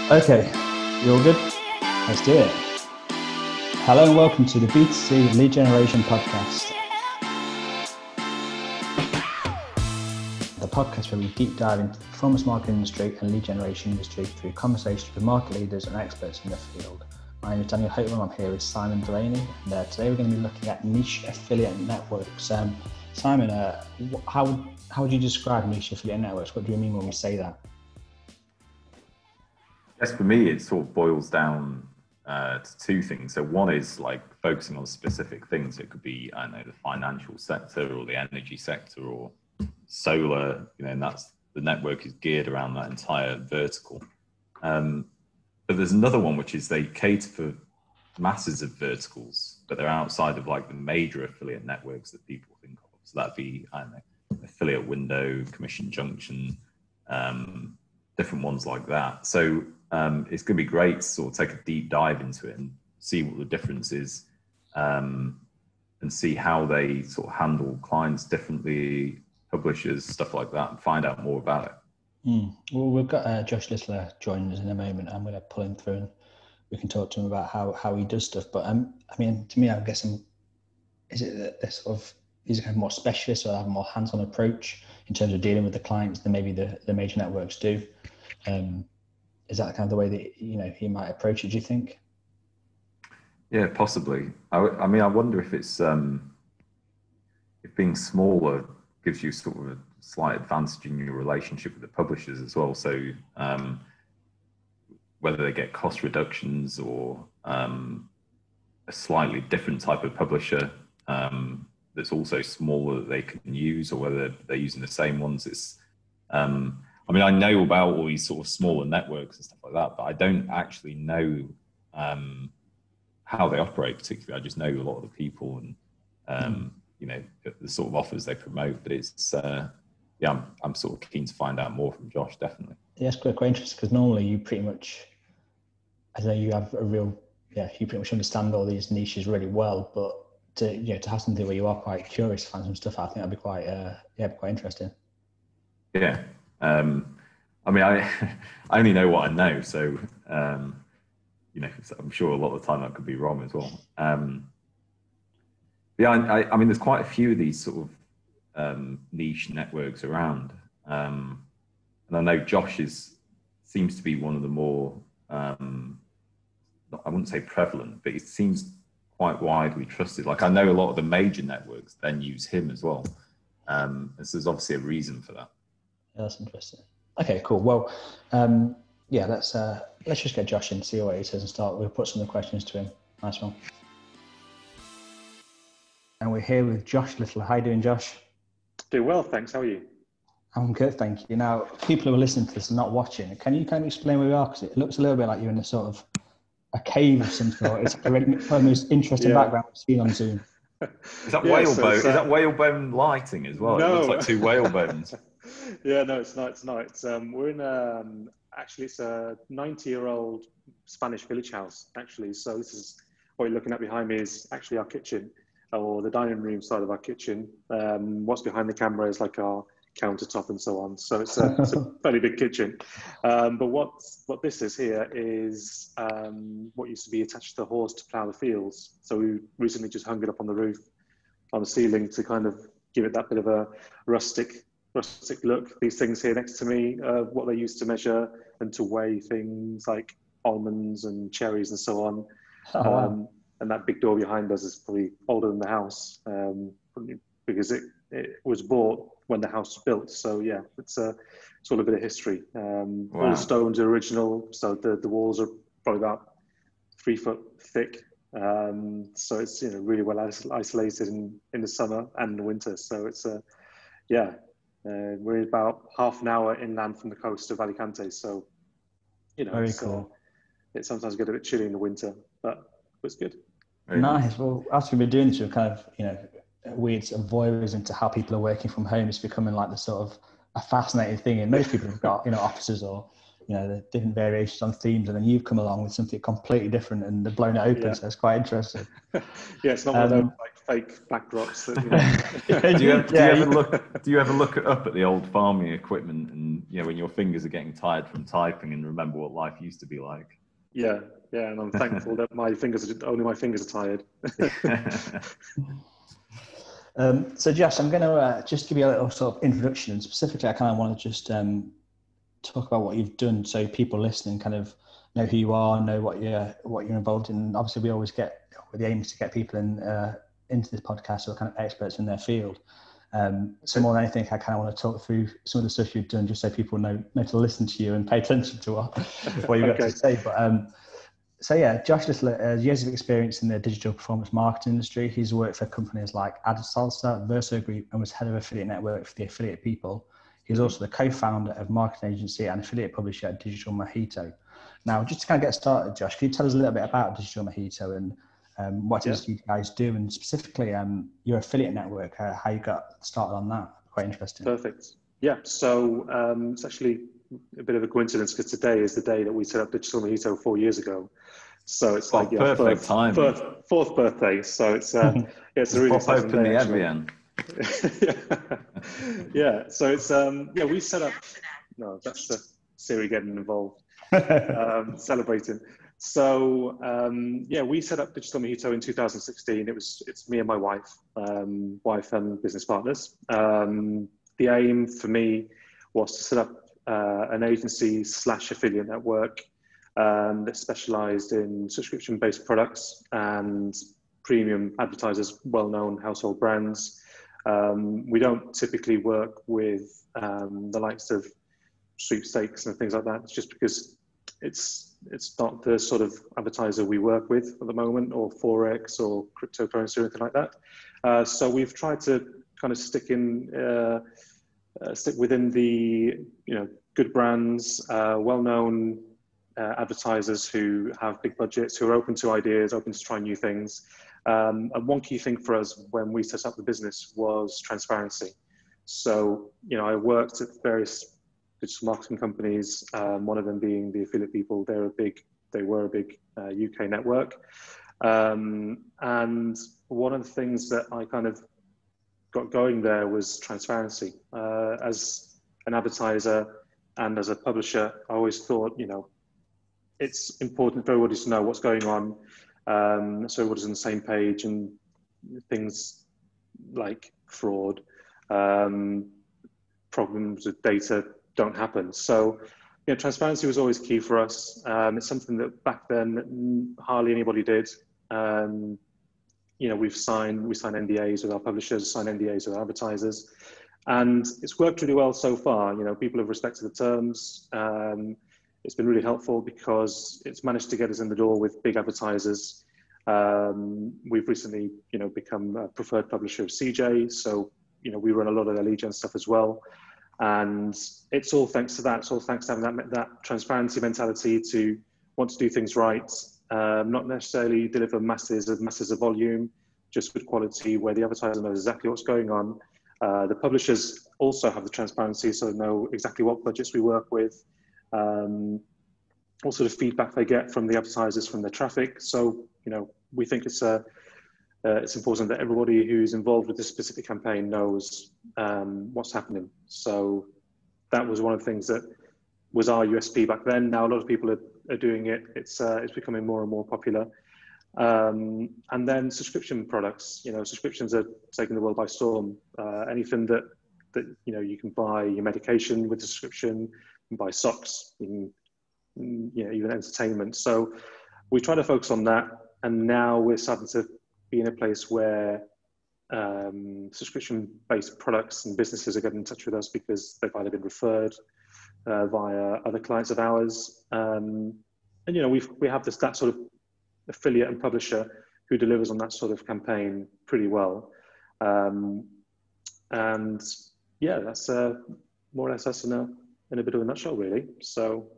Okay, you all good? Let's do it. Hello and welcome to the B2C Lead Generation Podcast. The podcast where we deep dive into the performance marketing industry and lead generation industry through conversations with market leaders and experts in the field. My name is Daniel Hopeman. I'm here with Simon Delaney, and today we're going to be looking at niche affiliate networks. Simon, how would you describe niche affiliate networks? What do you mean when we say that? Yes, for me, it sort of boils down to two things. So one is like focusing on specific things. It could be, I don't know, the financial sector or the energy sector or solar, and that's the network is geared around that entire vertical. But there's another one, which is they cater for masses of verticals, but they're outside of like the major affiliate networks that people think of. So that'd be, I don't know, affiliate window, commission junction, different ones like that. So it's going to be great to sort of take a deep dive into it and see what the difference is, and see how they sort of handle clients differently, publishers, stuff like that, and find out more about it. Well, we've got Josh Littler joining us in a moment. I'm going to pull him through and we can talk to him about how he does stuff. But I mean, to me, I'm guessing, is it that they're sort of, these are kind of more specialists or have a more hands-on approach in terms of dealing with the clients than maybe the major networks do? Is that kind of the way that he might approach it, do you think? Yeah, possibly. I mean, I wonder if it's if being smaller gives you sort of a slight advantage in your relationship with the publishers as well. So whether they get cost reductions or a slightly different type of publisher that's also smaller that they can use, or whether they're using the same ones. It's I mean, I know about all these sort of smaller networks and stuff like that, but I don't actually know how they operate particularly. I just know a lot of the people and, the sort of offers they promote. But it's, I'm sort of keen to find out more from Josh, definitely. Yeah, it's quite interesting because normally you pretty much, I know you have you pretty much understand all these niches really well, but to have something where you are quite curious to find some stuff, I think that'd be quite interesting. Yeah. I mean, I only know what I know, so I'm sure a lot of the time that could be wrong as well. I mean, there's quite a few of these sort of niche networks around, and I know Josh seems to be one of the more, I wouldn't say prevalent, but it seems quite widely trusted. Like, I know a lot of the major networks then use him as well, so there's obviously a reason for that. Yeah, that's interesting. Okay, cool. Well, let's just get Josh in, see what he says and start. We'll put some of the questions to him. Nice one. And we're here with Josh Littler. How are you doing, Josh? Doing well, thanks. How are you? I'm good, thank you. Now, people who are listening to this and not watching, can you kind of explain where we are? Because it looks a little bit like you're in a sort of a cave of some sort. It's one of the most interesting background we've seen on Zoom. Is that whalebone? Is that whalebone lighting as well? No. It looks like two whalebones. Yeah, no, it's not. We're in actually it's a 90-year-old Spanish village house, actually. So this is what you're looking at behind me is actually our kitchen, or the dining room side of our kitchen. What's behind the camera is like our countertop and so on. So it's a fairly big kitchen. But what this is here is what used to be attached to the horse to plough the fields. So we recently just hung it up on the roof, on the ceiling, to kind of give it that bit of a rustic look. These things here next to me, what they used to measure and to weigh things like almonds and cherries and so on. Oh, wow. And that big door behind us is probably older than the house, because it was bought when the house was built. So yeah, it's all a bit of history. All the stones are original, so the walls are probably about 3 foot thick. So it's really well isolated in the summer and in the winter. So it's we're about half an hour inland from the coast of Alicante. So very cool. It sometimes gets a bit chilly in the winter, but it's good. Very nice. Well, after we've been doing this, we've kind of weird sort of voyeurism into how people are working from home. It's becoming like the sort of a fascinating thing, and most people have got offices or the different variations on themes, and then you've come along with something completely different and they've blown it open. So it's quite interesting. Yeah, it's not one of those like fake backdrops. That, do you ever look up at the old farming equipment and when your fingers are getting tired from typing and remember what life used to be like? Yeah, and I'm thankful that only my fingers are tired. So Josh, I'm going to just give you a little sort of introduction, and specifically I kind of want to just talk about what you've done so people listening kind of know who you are, know what you're involved in. Obviously we always the aim is to get people into this podcast who are kind of experts in their field. So more than anything, I kind of want to talk through some of the stuff you've done just so people know to listen to you and pay attention to what you've got to say. But so yeah, Josh Littler has years of experience in the digital performance marketing industry. He's worked for companies like AdSalsa, Verso Group, and was head of affiliate network for the Affiliate People. He's also the co-founder of marketing agency and affiliate publisher at Digital Mojito. Now, just to kind of get started, Josh, can you tell us a little bit about Digital Mojito and what it is you guys do, and specifically your affiliate network, how you got started on that? Quite interesting. Perfect. Yeah, so it's actually a bit of a coincidence because today is the day that we set up Digital Mojito 4 years ago. So it's like perfect time. Fourth birthday. So it's it's a really exciting open day. The Evian. Yeah. So it's we set up. No, that's the Siri getting involved, celebrating. So we set up Digital Mojito in 2016. It's me and my wife and business partners. The aim for me was to set up an agency / affiliate network that specialized in subscription-based products and premium advertisers, well-known household brands. We don't typically work with the likes of sweepstakes and things like that. It's just because it's not the sort of advertiser we work with at the moment, or Forex or cryptocurrency or anything like that. So we've tried to kind of stick within the good brands, well-known advertisers who have big budgets, who are open to ideas, open to try new things. And one key thing for us when we set up the business was transparency. So, I worked at various digital marketing companies, one of them being the Affiliate People. They were a big UK network. And one of the things that I kind of got going there was transparency. As an advertiser and as a publisher, I always thought, it's important for everybody to know what's going on, so everybody's on the same page, and things like fraud, problems with data don't happen. So, transparency was always key for us. It's something that back then hardly anybody did. We signed NDAs with our publishers, signed NDAs with our advertisers, and it's worked really well so far. People have respected the terms. It's been really helpful because it's managed to get us in the door with big advertisers. We've recently, become a preferred publisher of CJ. So, we run a lot of their lead gen stuff as well. And it's all thanks to that. It's all thanks to having that transparency mentality to want to do things right, not necessarily deliver masses of volume, just good quality where the advertiser knows exactly what's going on. The publishers also have the transparency, so they know exactly what budgets we work with. What sort of feedback they get from the advertisers, from their traffic. So, we think it's important that everybody who's involved with this specific campaign knows what's happening. So that was one of the things that was our USP back then. Now a lot of people are doing it. It's becoming more and more popular. And then subscription products. Subscriptions are taking the world by storm. Anything that you can buy your medication with a subscription, you can buy socks, even entertainment. So we try to focus on that, and now we're starting to be in a place where subscription-based products and businesses are getting in touch with us because they've either been referred via other clients of ours, and we have that sort of affiliate and publisher who delivers on that sort of campaign pretty well, and yeah, that's more or less us in a bit of a nutshell, really. So.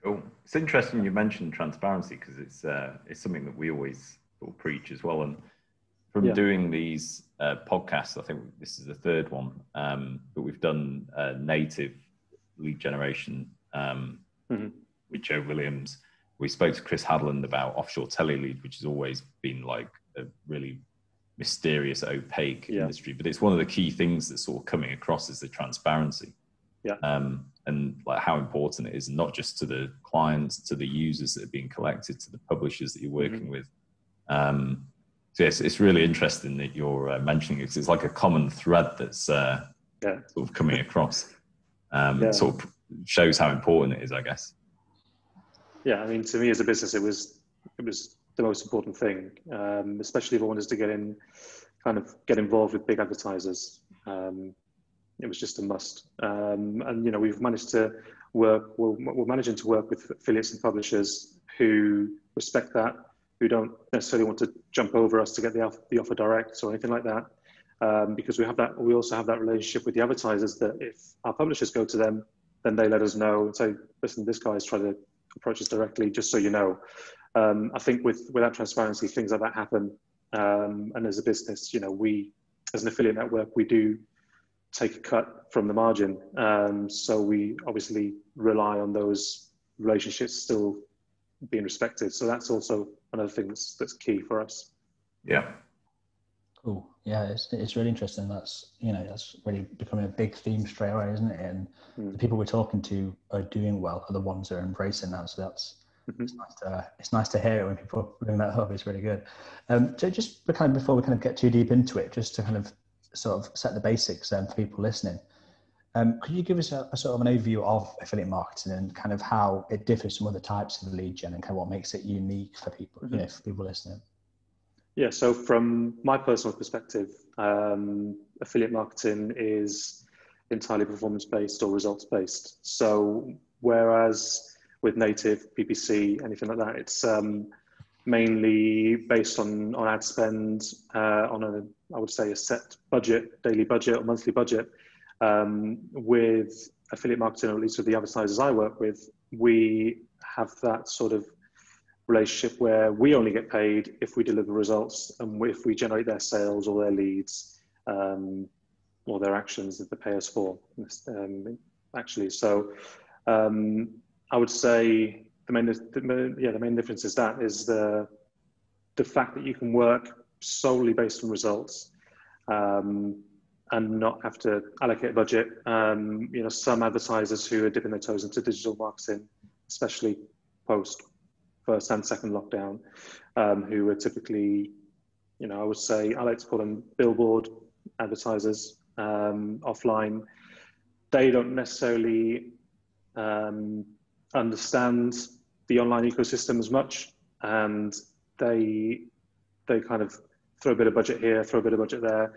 Cool. It's interesting you mentioned transparency because it's something that we always sort of preach as well. And from doing these podcasts, I think this is the third one, but we've done native lead generation with Joe Williams. We spoke to Chris Hadland about offshore telelead, which has always been like a really mysterious, opaque Yeah. industry, but it's one of the key things that's sort of coming across is the transparency. Yeah. And like how important it is, not just to the clients, to the users that are being collected, to the publishers that you're working with. So yes, it's really interesting that you're mentioning it, 'cause it's like a common thread that's sort of coming across. Sort of shows how important it is, I guess. Yeah, I mean, to me as a business, it was the most important thing, especially if I wanted to get involved with big advertisers. It was just a must. And you know, we've managed to work. We're managing to work with affiliates and publishers who respect that, who don't necessarily want to jump over us to get the offer direct or anything like that. Because we have that. We also have that relationship with the advertisers that if our publishers go to them, then they let us know and say, "Listen, this guy's trying to approach us directly, just so you know." I think without transparency, things like that happen. And as a business, you know, we, as an affiliate network, we do take a cut from the margin. So we obviously rely on those relationships still being respected. So that's also another thing that's key for us. Yeah. Cool. Yeah, it's really interesting. That's really becoming a big theme straight away, isn't it? And the people we're talking to are doing well are the ones that are embracing that. So that's it's nice to hear it when people bring that up. It's really good. So just before we get too deep into it, just to sort of set the basics for people listening. Could you give us a sort of an overview of affiliate marketing and kind of how it differs from other types of lead gen and kind of what makes it unique for people, for people listening? Yeah, so from my personal perspective, affiliate marketing is entirely performance-based or results-based. So whereas with native, PPC, anything like that, it's mainly based on ad spend, on I would say a set budget, daily budget or monthly budget. With affiliate marketing, or at least with the advertisers I work with, we have that sort of relationship where we only get paid if we deliver results and if we generate their sales or their leads, or their actions that they pay us for, actually. So I would say the main difference is the fact that you can work solely based on results, and not have to allocate a budget. Some advertisers who are dipping their toes into digital marketing, especially post first and second lockdown, who are typically, I would say, I like to call them billboard advertisers, offline. They don't necessarily understand the online ecosystem as much, and they kind of throw a bit of budget here, throw a bit of budget there.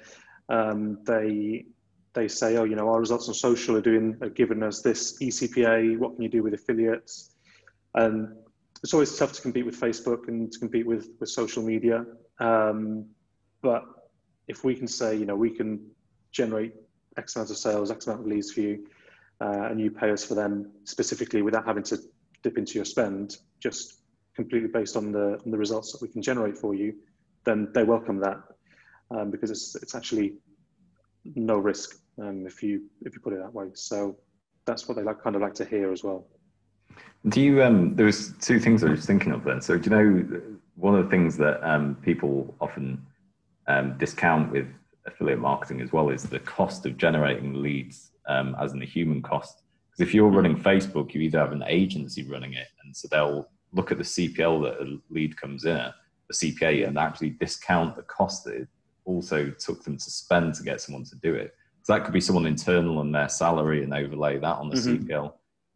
They say, oh, our results on social are giving us this eCPA. What can you do with affiliates? And it's always tough to compete with Facebook and to compete with social media. But if we can say, we can generate X amount of sales, X amount of leads for you, and you pay us for them specifically without having to dip into your spend, just completely based on the results that we can generate for you, then they welcome that, because it's actually no risk, if you put it that way. So that's what they kind of like to hear as well. Do you, there was two things I was thinking of then. So do you know, one of the things that people often discount with affiliate marketing as well is the cost of generating leads, as in the human cost. Because if you're running Facebook, you either have an agency running it, and so they'll look at the CPL that a lead comes in at, the CPA, and actually discount the cost that it also took them to spend to get someone to do it. So that could be someone internal and their salary, and overlay that on the CPL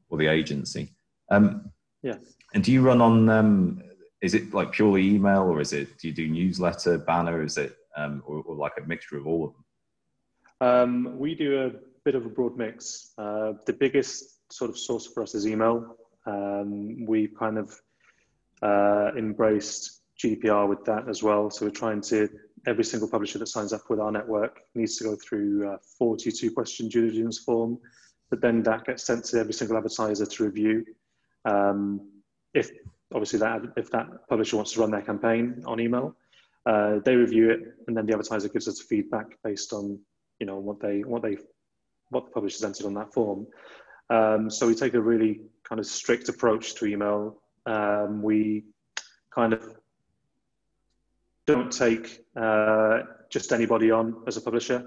or the agency. Yeah. And do you run on, is it like purely email, or do you do newsletter, banner, is it, or like a mixture of all of them? We do a bit of a broad mix. The biggest sort of source for us is email. We've kind of embraced GDPR with that as well. So we're trying to, every single publisher that signs up with our network needs to go through a 42 question due diligence form, but then that gets sent to every single advertiser to review. If that publisher wants to run their campaign on email, they review it, and then the advertiser gives us feedback based on what the publisher's entered on that form. So we take a really kind of strict approach to email. We kind of don't take just anybody on as a publisher.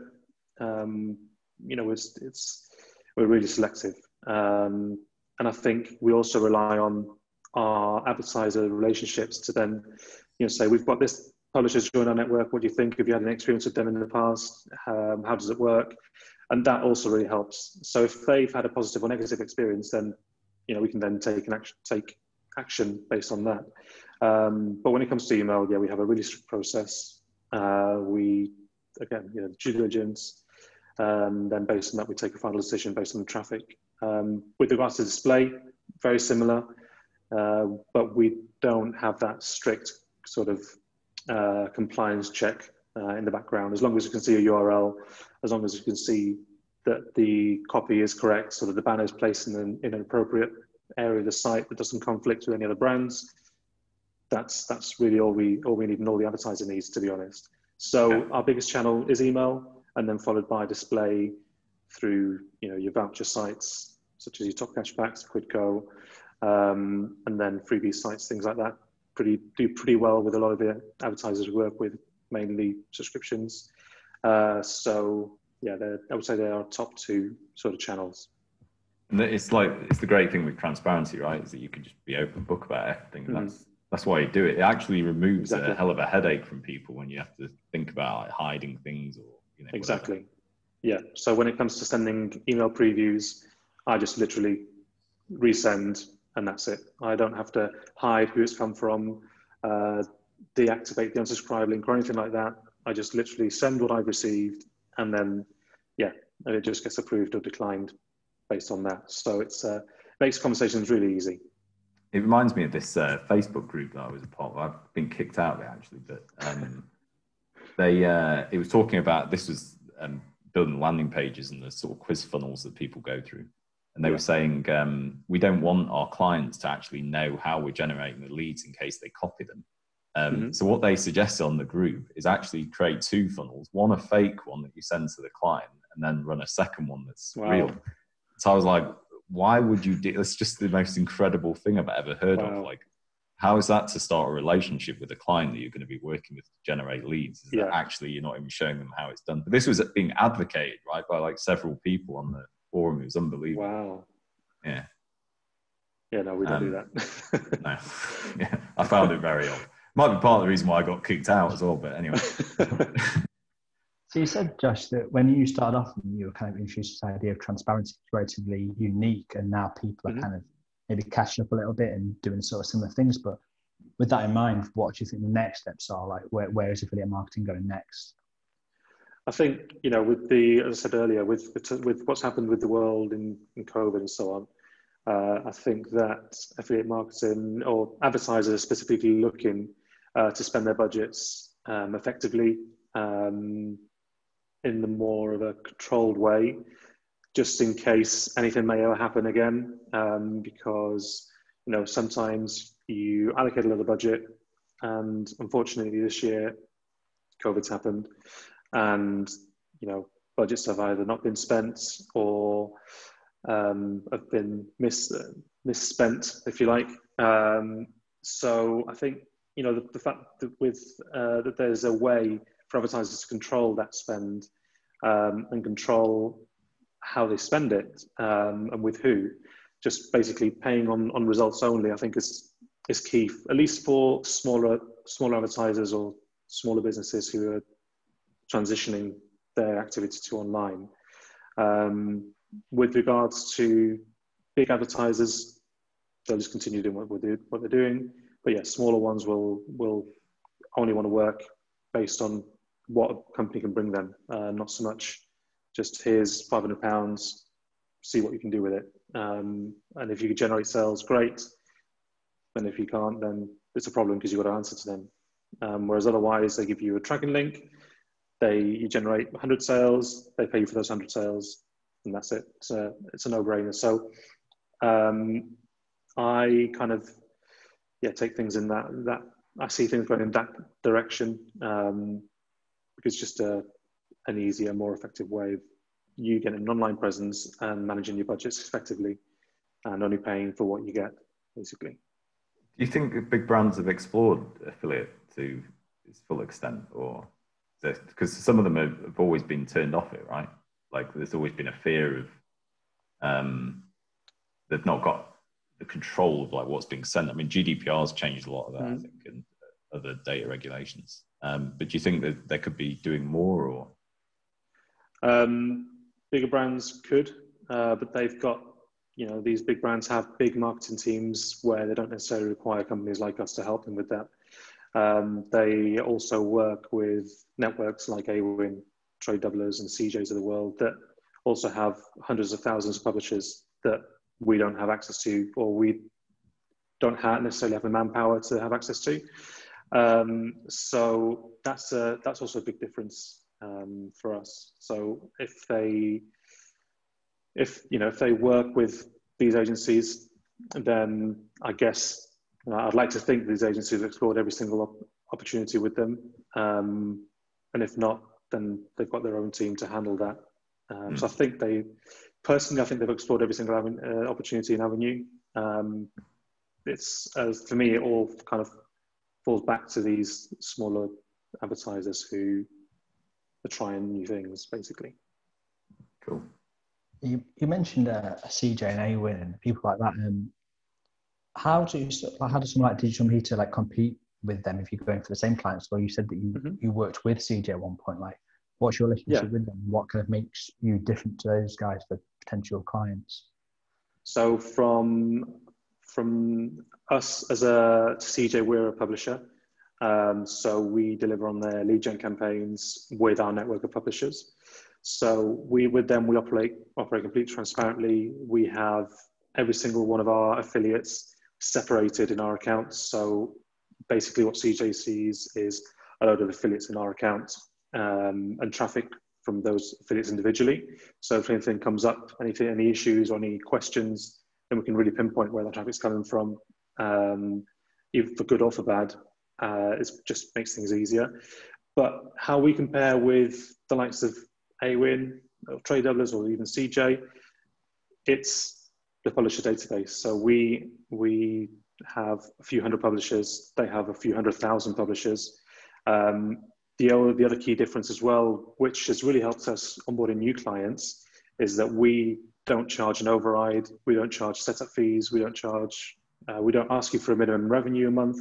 You know, we're really selective. And I think we also rely on our advertiser relationships to then, you know, say, we've got this publisher's joined our network. What do you think? Have you had an experience with them in the past? How does it work? And that also really helps. So if they've had a positive or negative experience, then, you know, we can then take action based on that. But when it comes to email, yeah, we have a really strict process. We, again, you know, due diligence, then based on that, we take a final decision based on the traffic. With regards to display, very similar, but we don't have that strict sort of compliance check in the background. As long as you can see a URL, as long as you can see that the copy is correct, so that the banner is placed in an appropriate area of the site that doesn't conflict with any other brands, that's really all we need, and all the advertiser needs, to be honest. So our biggest channel is email, and then followed by display through, you know, your voucher sites such as your Top Cashbacks, Quidco, and then freebie sites, things like that. Do pretty well with a lot of the advertisers we work with, mainly subscriptions. So yeah, I would say they're our top two sort of channels. And it's the great thing with transparency, right? Is that you can just be open book about everything. Mm-hmm. That's why you do it. It actually removes a hell of a headache from people when you have to think about like hiding things or, you know, exactly. Whatever. Yeah. So when it comes to sending email previews, I just literally resend, and that's it. I don't have to hide who it's come from, deactivate the unsubscribe link or anything like that. I just literally send what I've received, and then, yeah, and it just gets approved or declined based on that. So it's makes conversations really easy. It reminds me of this Facebook group that I was a part of. I've been kicked out of it actually, but it was talking about, this was building landing pages and the sort of quiz funnels that people go through. And they were saying, we don't want our clients to actually know how we're generating the leads in case they copy them. So what they suggested on the group is actually create two funnels, one a fake one that you send to the client, and then run a second one that's real. So I was like, why would you do, that's just the most incredible thing I've ever heard of. Like, how is that to start a relationship with a client that you're going to be working with to generate leads? Is that actually you're not even showing them how it's done? But this was being advocated, right, by like several people on the forum. It was unbelievable. Wow. Yeah. Yeah, no, we don't do that. No. Yeah, I found it very odd. Might be part of the reason why I got kicked out as well, but anyway. So you said, Josh, that when you started off, you were kind of introduced to this idea of transparency, relatively unique, and now people are kind of maybe catching up a little bit and doing sort of similar things. But with that in mind, what do you think the next steps are? Like, where is affiliate marketing going next? I think, you know, with as I said earlier, with what's happened with the world in COVID and so on, I think that affiliate marketing, or advertisers are specifically looking to spend their budgets effectively, in the more of a controlled way, just in case anything may ever happen again, because, you know, sometimes you allocate a little budget, and unfortunately this year COVID's happened, and, you know, budgets have either not been spent or have been misspent, if you like. So I think, you know, the fact that that there's a way for advertisers to control that spend, and control how they spend it, and with who, just basically paying on results only, I think is key, at least for smaller advertisers or smaller businesses who are transitioning their activity to online. With regards to big advertisers, they'll just continue doing what they're doing. But yeah, smaller ones will only want to work based on what a company can bring them, not so much just here's £500, see what you can do with it. And if you can generate sales, great. And if you can't, then it's a problem because you've got to answer to them. Whereas otherwise, they give you a tracking link, you generate 100 sales, they pay you for those 100 sales, and that's it. It's a no-brainer. So I kind of take things in that I see things going in that direction, because just an easier, more effective way of you getting an online presence and managing your budgets effectively, and only paying for what you get, basically. Do you think big brands have explored affiliate to its full extent, or because some of them have always been turned off it, right? Like there's always been a fear of they've not got the control of like what's being sent. I mean, GDPR's changed a lot of that, I think, and other data regulations. But do you think that they could be doing more, or? Bigger brands could, but they've got, these big brands have big marketing teams where they don't necessarily require companies like us to help them with that. They also work with networks like AWIN, Trade Doublers and CJs of the world that also have hundreds of thousands of publishers that we don't have access to, or we don't necessarily have the manpower to have access to. So that's also a big difference for us. So if they work with these agencies, then I guess I'd like to think these agencies have explored every single opportunity with them. And if not, then they've got their own team to handle that. So I think they've explored every single opportunity and avenue. For me, it all kind of falls back to these smaller advertisers who are trying new things, basically. Cool. You mentioned CJ and AWIN and people like that. How does someone like Digital Meter like compete with them if you're going for the same clients? Or you said that you worked with CJ at one point. Like, what's your relationship with them? What kind of makes you different to those guys for potential clients? So from us as a CJ, we're a publisher. So we deliver on their lead gen campaigns with our network of publishers. So with them, we operate completely transparently. We have every single one of our affiliates separated in our accounts. So basically what CJ sees is a load of affiliates in our account and traffic from those affiliates individually. So if anything comes up, any issues or any questions, then we can really pinpoint where that traffic's coming from, either for good or for bad. It just makes things easier. But how we compare with the likes of AWIN, or Trade Doublers, or even CJ, it's the publisher database. So we have a few hundred publishers. They have a few 100,000 publishers. The other key difference as well, which has really helped us onboarding new clients, is that we don't charge an override. We don't charge setup fees. We don't ask you for a minimum revenue a month.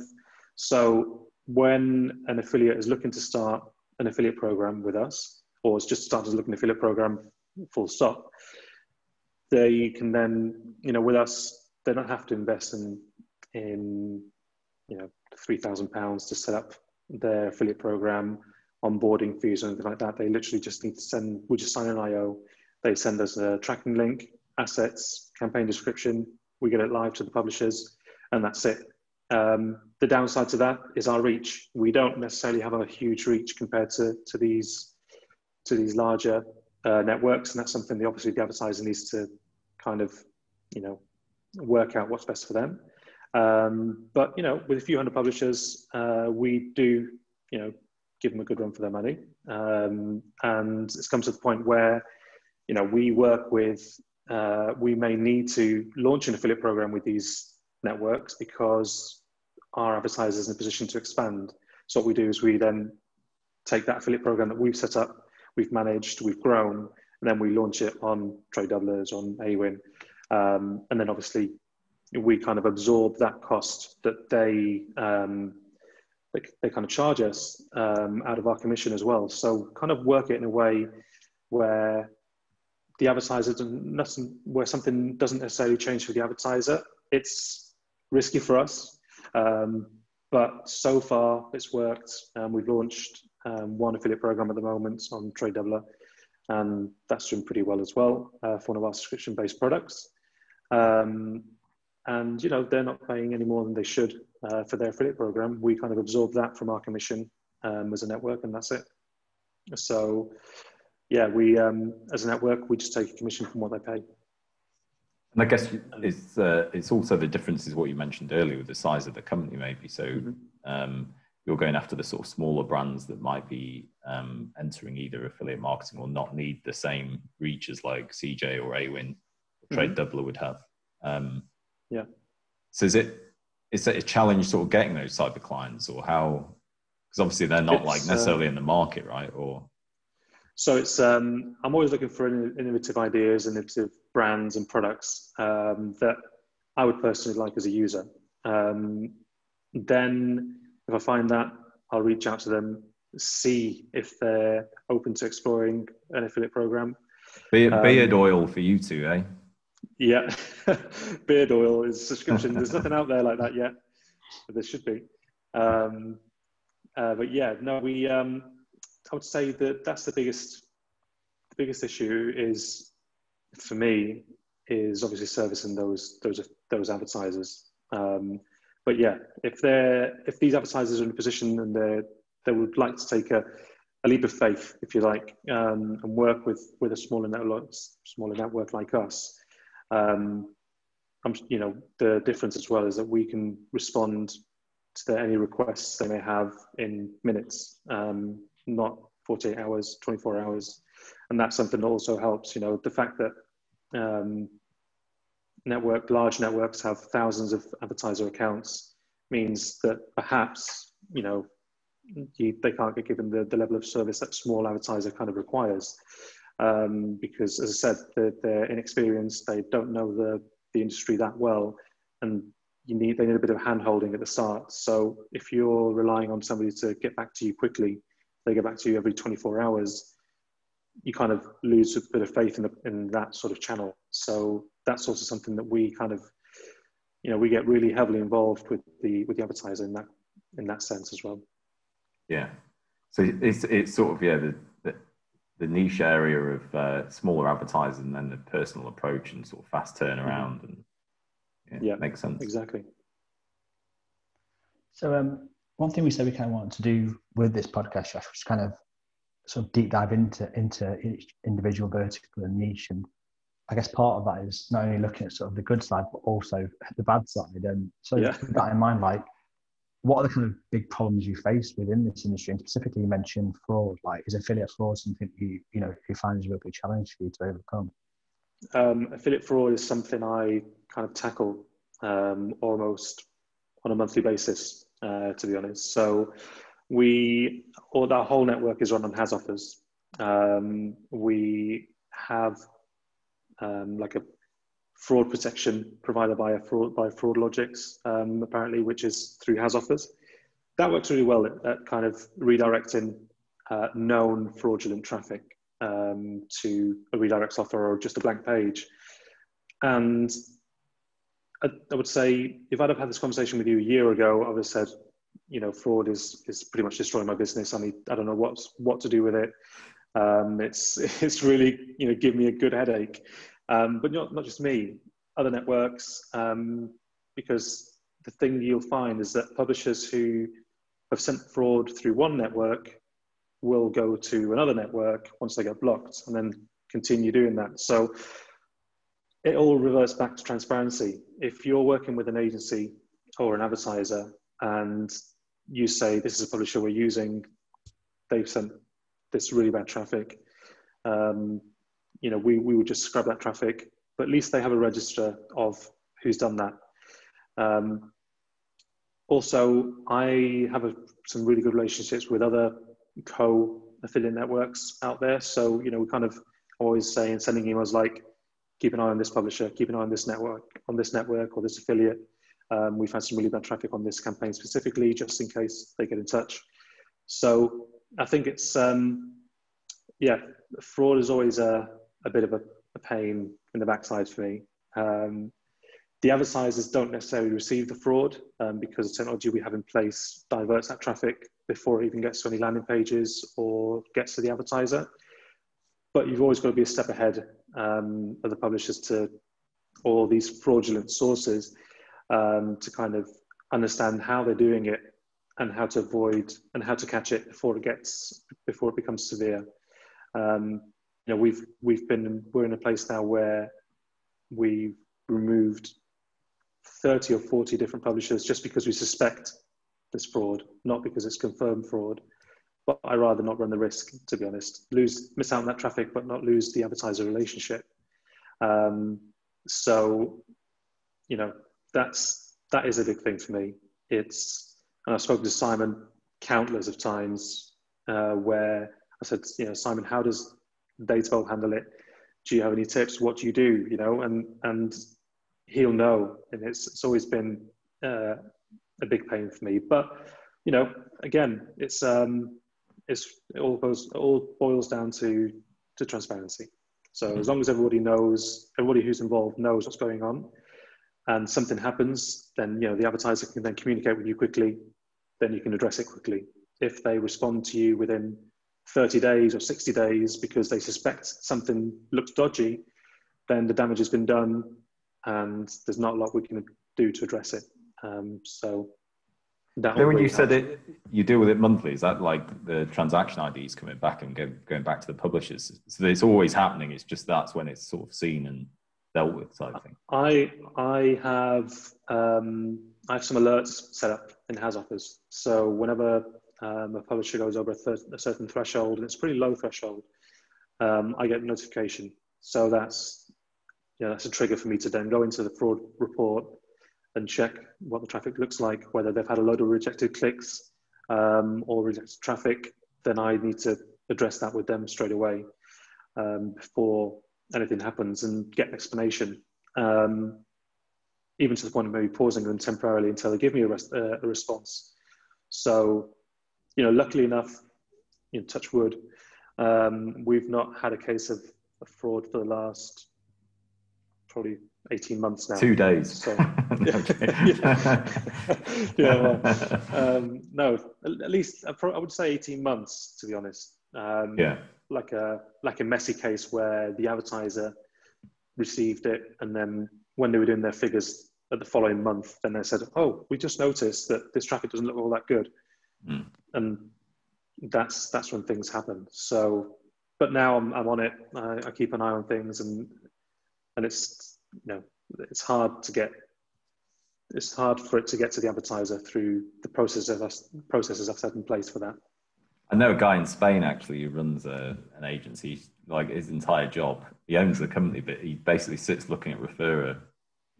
So when an affiliate is looking to start an affiliate program with us, or has just started looking at an affiliate program, full stop, they can then, with us, they don't have to invest in £3,000 to set up their affiliate program, onboarding fees or anything like that. They literally just need to we just sign an IO. They send us a tracking link, assets, campaign description. We get it live to the publishers, and that's it. The downside to that is our reach. We don't necessarily have a huge reach compared to these larger networks, and that's something the advertiser needs to kind of work out what's best for them. But with a few hundred publishers, we do give them a good run for their money, and it's come to the point where we work with we may need to launch an affiliate program with these networks because our advertisers in a position to expand. So what we do is we then take that affiliate program that we've set up, we've managed, we've grown, and then we launch it on Trade Doublers, on AWIN, and then obviously we kind of absorb that cost that they kind of charge us out of our commission as well. So kind of work it in a way where the advertiser where something doesn't necessarily change for the advertiser. It's risky for us, but so far it's worked. We've launched one affiliate program at the moment on Trade Doubler, and that's doing pretty well as well for one of our subscription-based products. And they're not paying any more than they should for their affiliate program. We kind of absorb that from our commission as a network, and that's it. So yeah, we as a network, we just take a commission from what they pay. And I guess it's also the difference is what you mentioned earlier with the size of the company, maybe. So you're going after the sort of smaller brands that might be entering either affiliate marketing or not need the same reach as like CJ or AWIN or Trade Doubler would have. Yeah. So is it a challenge sort of getting those type of clients, or how Because obviously they're not like It's, necessarily in the market, right? Or So it's I'm always looking for innovative ideas, innovative brands and products that I would personally like as a user. Then if I find that, I'll reach out to them, see if they're open to exploring an affiliate program. beard oil for you two, eh? Yeah, beard oil is subscription. There's nothing out there like that yet, but there should be. But yeah, no, I would say that that's the biggest issue is for me is obviously servicing those advertisers. But yeah, if these advertisers are in a position and they would like to take a leap of faith, if you like, and work with a smaller network like us, the difference as well is that we can respond to any requests they may have in minutes, not 48 hours, 24 hours. And that's something that also helps, the fact that large networks have thousands of advertiser accounts means that perhaps, they can't get given the level of service that small advertiser kind of requires. Because as I said, they're inexperienced, they don't know the industry that well, and they need a bit of hand holding at the start. So if you're relying on somebody to get back to you quickly, they get back to you every 24 hours, you kind of lose a bit of faith in that sort of channel. So that's also something that we kind of, we get really heavily involved with the advertiser in that sense as well. Yeah. So it's sort of, the niche area of smaller advertisers and then the personal approach and sort of fast turnaround. And yeah, makes sense. Exactly. So one thing we said we kind of wanted to do with this podcast, Josh, was kind of sort of deep dive into each individual vertical and niche. And I guess part of that is not only looking at sort of the good side, but also the bad side. And so with that in mind, like, what are the kind of big problems you face within this industry? And specifically, you mentioned fraud. Like, is affiliate fraud something you find is a real big challenge for you to overcome? Affiliate fraud is something I kind of tackle almost on a monthly basis, to be honest. So our whole network is run on Has Offers. We have like a fraud protection provided by FraudLogix, apparently, which is through Has Offers. That works really well at kind of redirecting known fraudulent traffic to a redirect offer or just a blank page. And I would say if I'd have had this conversation with you a year ago, I would have said, fraud is pretty much destroying my business. I don't know what to do with it. It's really, give me a good headache. But not just me, other networks, because the thing you'll find is that publishers who have sent fraud through one network will go to another network once they get blocked and then continue doing that. So it all reverts back to transparency. If you're working with an agency or an advertiser and you say, this is a publisher we're using, they've sent this really bad traffic, we would just scrub that traffic, but at least they have a register of who's done that. Also, I have some really good relationships with other co-affiliate networks out there. So, we kind of always say and sending emails like, keep an eye on this publisher, keep an eye on this network or this affiliate. We've had some really bad traffic on this campaign specifically, just in case they get in touch. So I think it's, fraud is always a bit of a pain in the backside for me. The advertisers don't necessarily receive the fraud because the technology we have in place diverts that traffic before it even gets to any landing pages or gets to the advertiser. But you've always got to be a step ahead of the publishers or these fraudulent sources to kind of understand how they're doing it and how to avoid and how to catch it before it becomes severe. We're in a place now where we've removed 30 or 40 different publishers just because we suspect this fraud, not because it's confirmed fraud. But I'd rather not run the risk, to be honest. Miss out on that traffic, but not lose the advertiser relationship. So, that is a big thing for me. And I've spoken to Simon countless of times where I said, Simon, how does Datavault handle it? Do you have any tips? What do you do? And he'll know. And it's always been a big pain for me. But again, it all boils down to transparency. So as long as everybody who's involved knows what's going on, and something happens, then the advertiser can then communicate with you quickly. Then you can address it quickly. If they respond to you within 30 days or 60 days because they suspect something looks dodgy, then the damage has been done, and there's not a lot we can do to address it. So that. When you said it, you deal with it monthly. Is that like the transaction IDs coming back and going back to the publishers? So it's always happening. It's just that's when it's sort of seen and dealt with, type of thing. I have some alerts set up in HasOffers. So whenever a publisher goes over a certain threshold, and it's a pretty low threshold, I get a notification. So that's a trigger for me to then go into the fraud report and check what the traffic looks like, whether they've had a load of rejected clicks or rejected traffic. Then I need to address that with them straight away before anything happens, and get an explanation, even to the point of maybe pausing them temporarily until they give me a response. So, luckily enough, touch wood, we've not had a case of fraud for the last probably 18 months now. 2 days. So, no, at least I would say 18 months, to be honest. Like a messy case where the advertiser received it, and then when they were doing their figures at the following month, then they said, "Oh, we just noticed that this traffic doesn't look all that good," and that's when things happen. So, but now I'm on it. I keep an eye on things, and it's it's hard for it to get to the advertiser through the processes I've set in place for that. I know a guy in Spain actually who runs an agency. Like his entire job, he owns the company, but he basically sits looking at referrer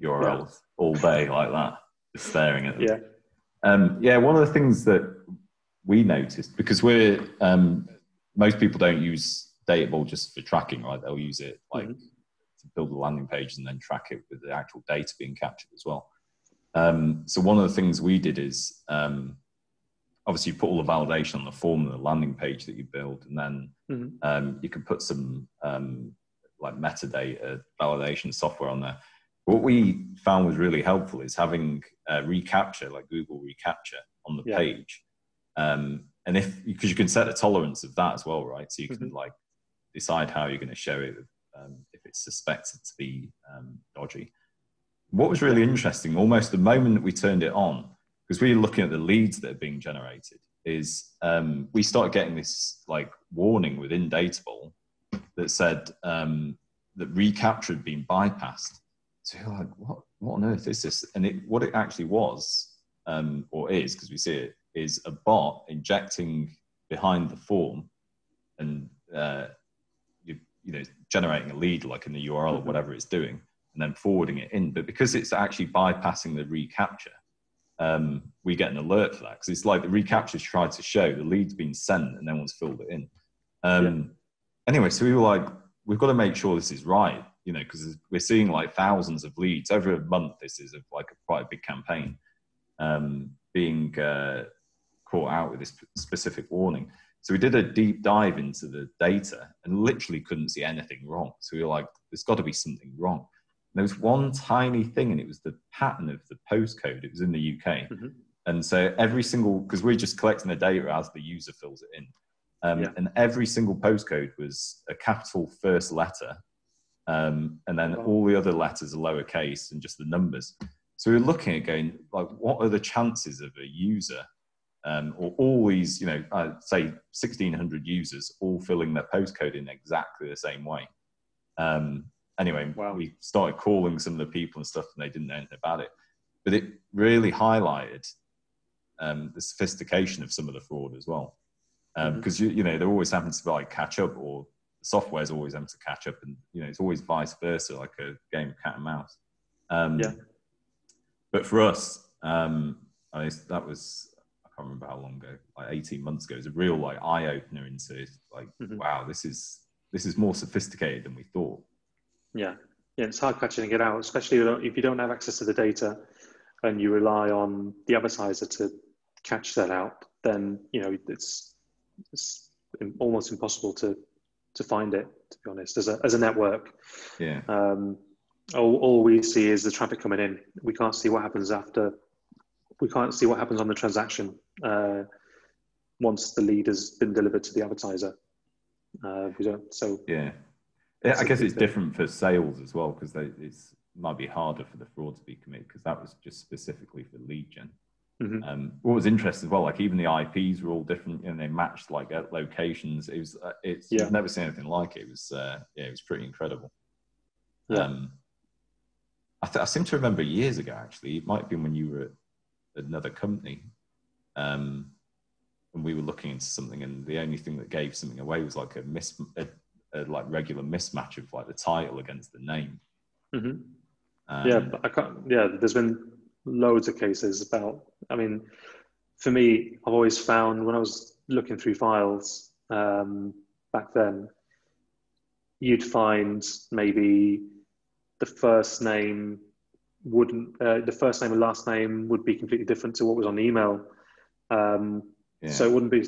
URLs all day like that, just staring at them. One of the things that we noticed, because we're most people don't use Datavault just for tracking, right? They'll use it like to build a landing page and then track it with the actual data being captured as well. So one of the things we did is obviously you put all the validation on the form and the landing page that you build, and then you can put some like metadata validation software on there. What we found was really helpful is having reCAPTCHA, like Google reCAPTCHA, on the page. And because you can set a tolerance of that as well, right? So you can like decide how you're going to show it if it's suspected to be dodgy. What was really interesting, almost the moment that we turned it on, because we were looking at the leads that are being generated, is we started getting this like warning within Datavault that said that reCAPTCHA had been bypassed. So you're like, what on earth is this? And what it actually was, or is, because we see it, is a bot injecting behind the form and generating a lead like in the URL or whatever it's doing, and then forwarding it in. But because it's actually bypassing the reCAPTCHA, we get an alert for that, because it's like the reCAPTCHA's tried to show the lead's been sent and no one's filled it in. Anyway, so we were like, we've got to make sure this is right, because we're seeing like thousands of leads over a month. This is quite a big campaign being caught out with this specific warning. So we did a deep dive into the data and literally couldn't see anything wrong. So we were like, there's got to be something wrong. And there was one tiny thing, and it was the pattern of the postcode. It was in the UK. And so every single, because we're just collecting the data as the user fills it in. And every single postcode was a capital first letter. And then all the other letters are lowercase and just the numbers. So we're looking at going, like, what are the chances of a user or all these, say 1,600 users all filling their postcode in exactly the same way? Anyway, we started calling some of the people and stuff, and they didn't know anything about it. But it really highlighted the sophistication of some of the fraud as well. Because, they're always having to like catch up, or the software is always having to catch up, and, it's always vice versa, like a game of cat and mouse. But for us, that was, I can't can't remember how long ago, like 18 months ago. It was a real like eye opener into like, wow, this is more sophisticated than we thought. Yeah, it's hard catching it out, especially if you don't have access to the data and you rely on the advertiser to catch that out. Then it's almost impossible to find it, to be honest, as a network. Yeah. All we see is the traffic coming in. We can't see what happens after. We can't see what happens on the transaction once the lead has been delivered to the advertiser. We don't. So yeah, I guess it's different for sales as well, because it might be harder for the fraud to be committed, because that was just specifically for lead gen. What was interesting as well, like even the IPs were all different, and they matched like at locations. You've never seen anything like it. It was pretty incredible. Yeah. I seem to remember years ago, actually, it might have been when you were at another company, and we were looking into something, and the only thing that gave something away was like a like regular mismatch of like the title against the name. There's been loads of cases about. I mean, for me, I've always found when I was looking through files back then, you'd find maybe the first name and last name would be completely different to what was on the email. So it wouldn't be,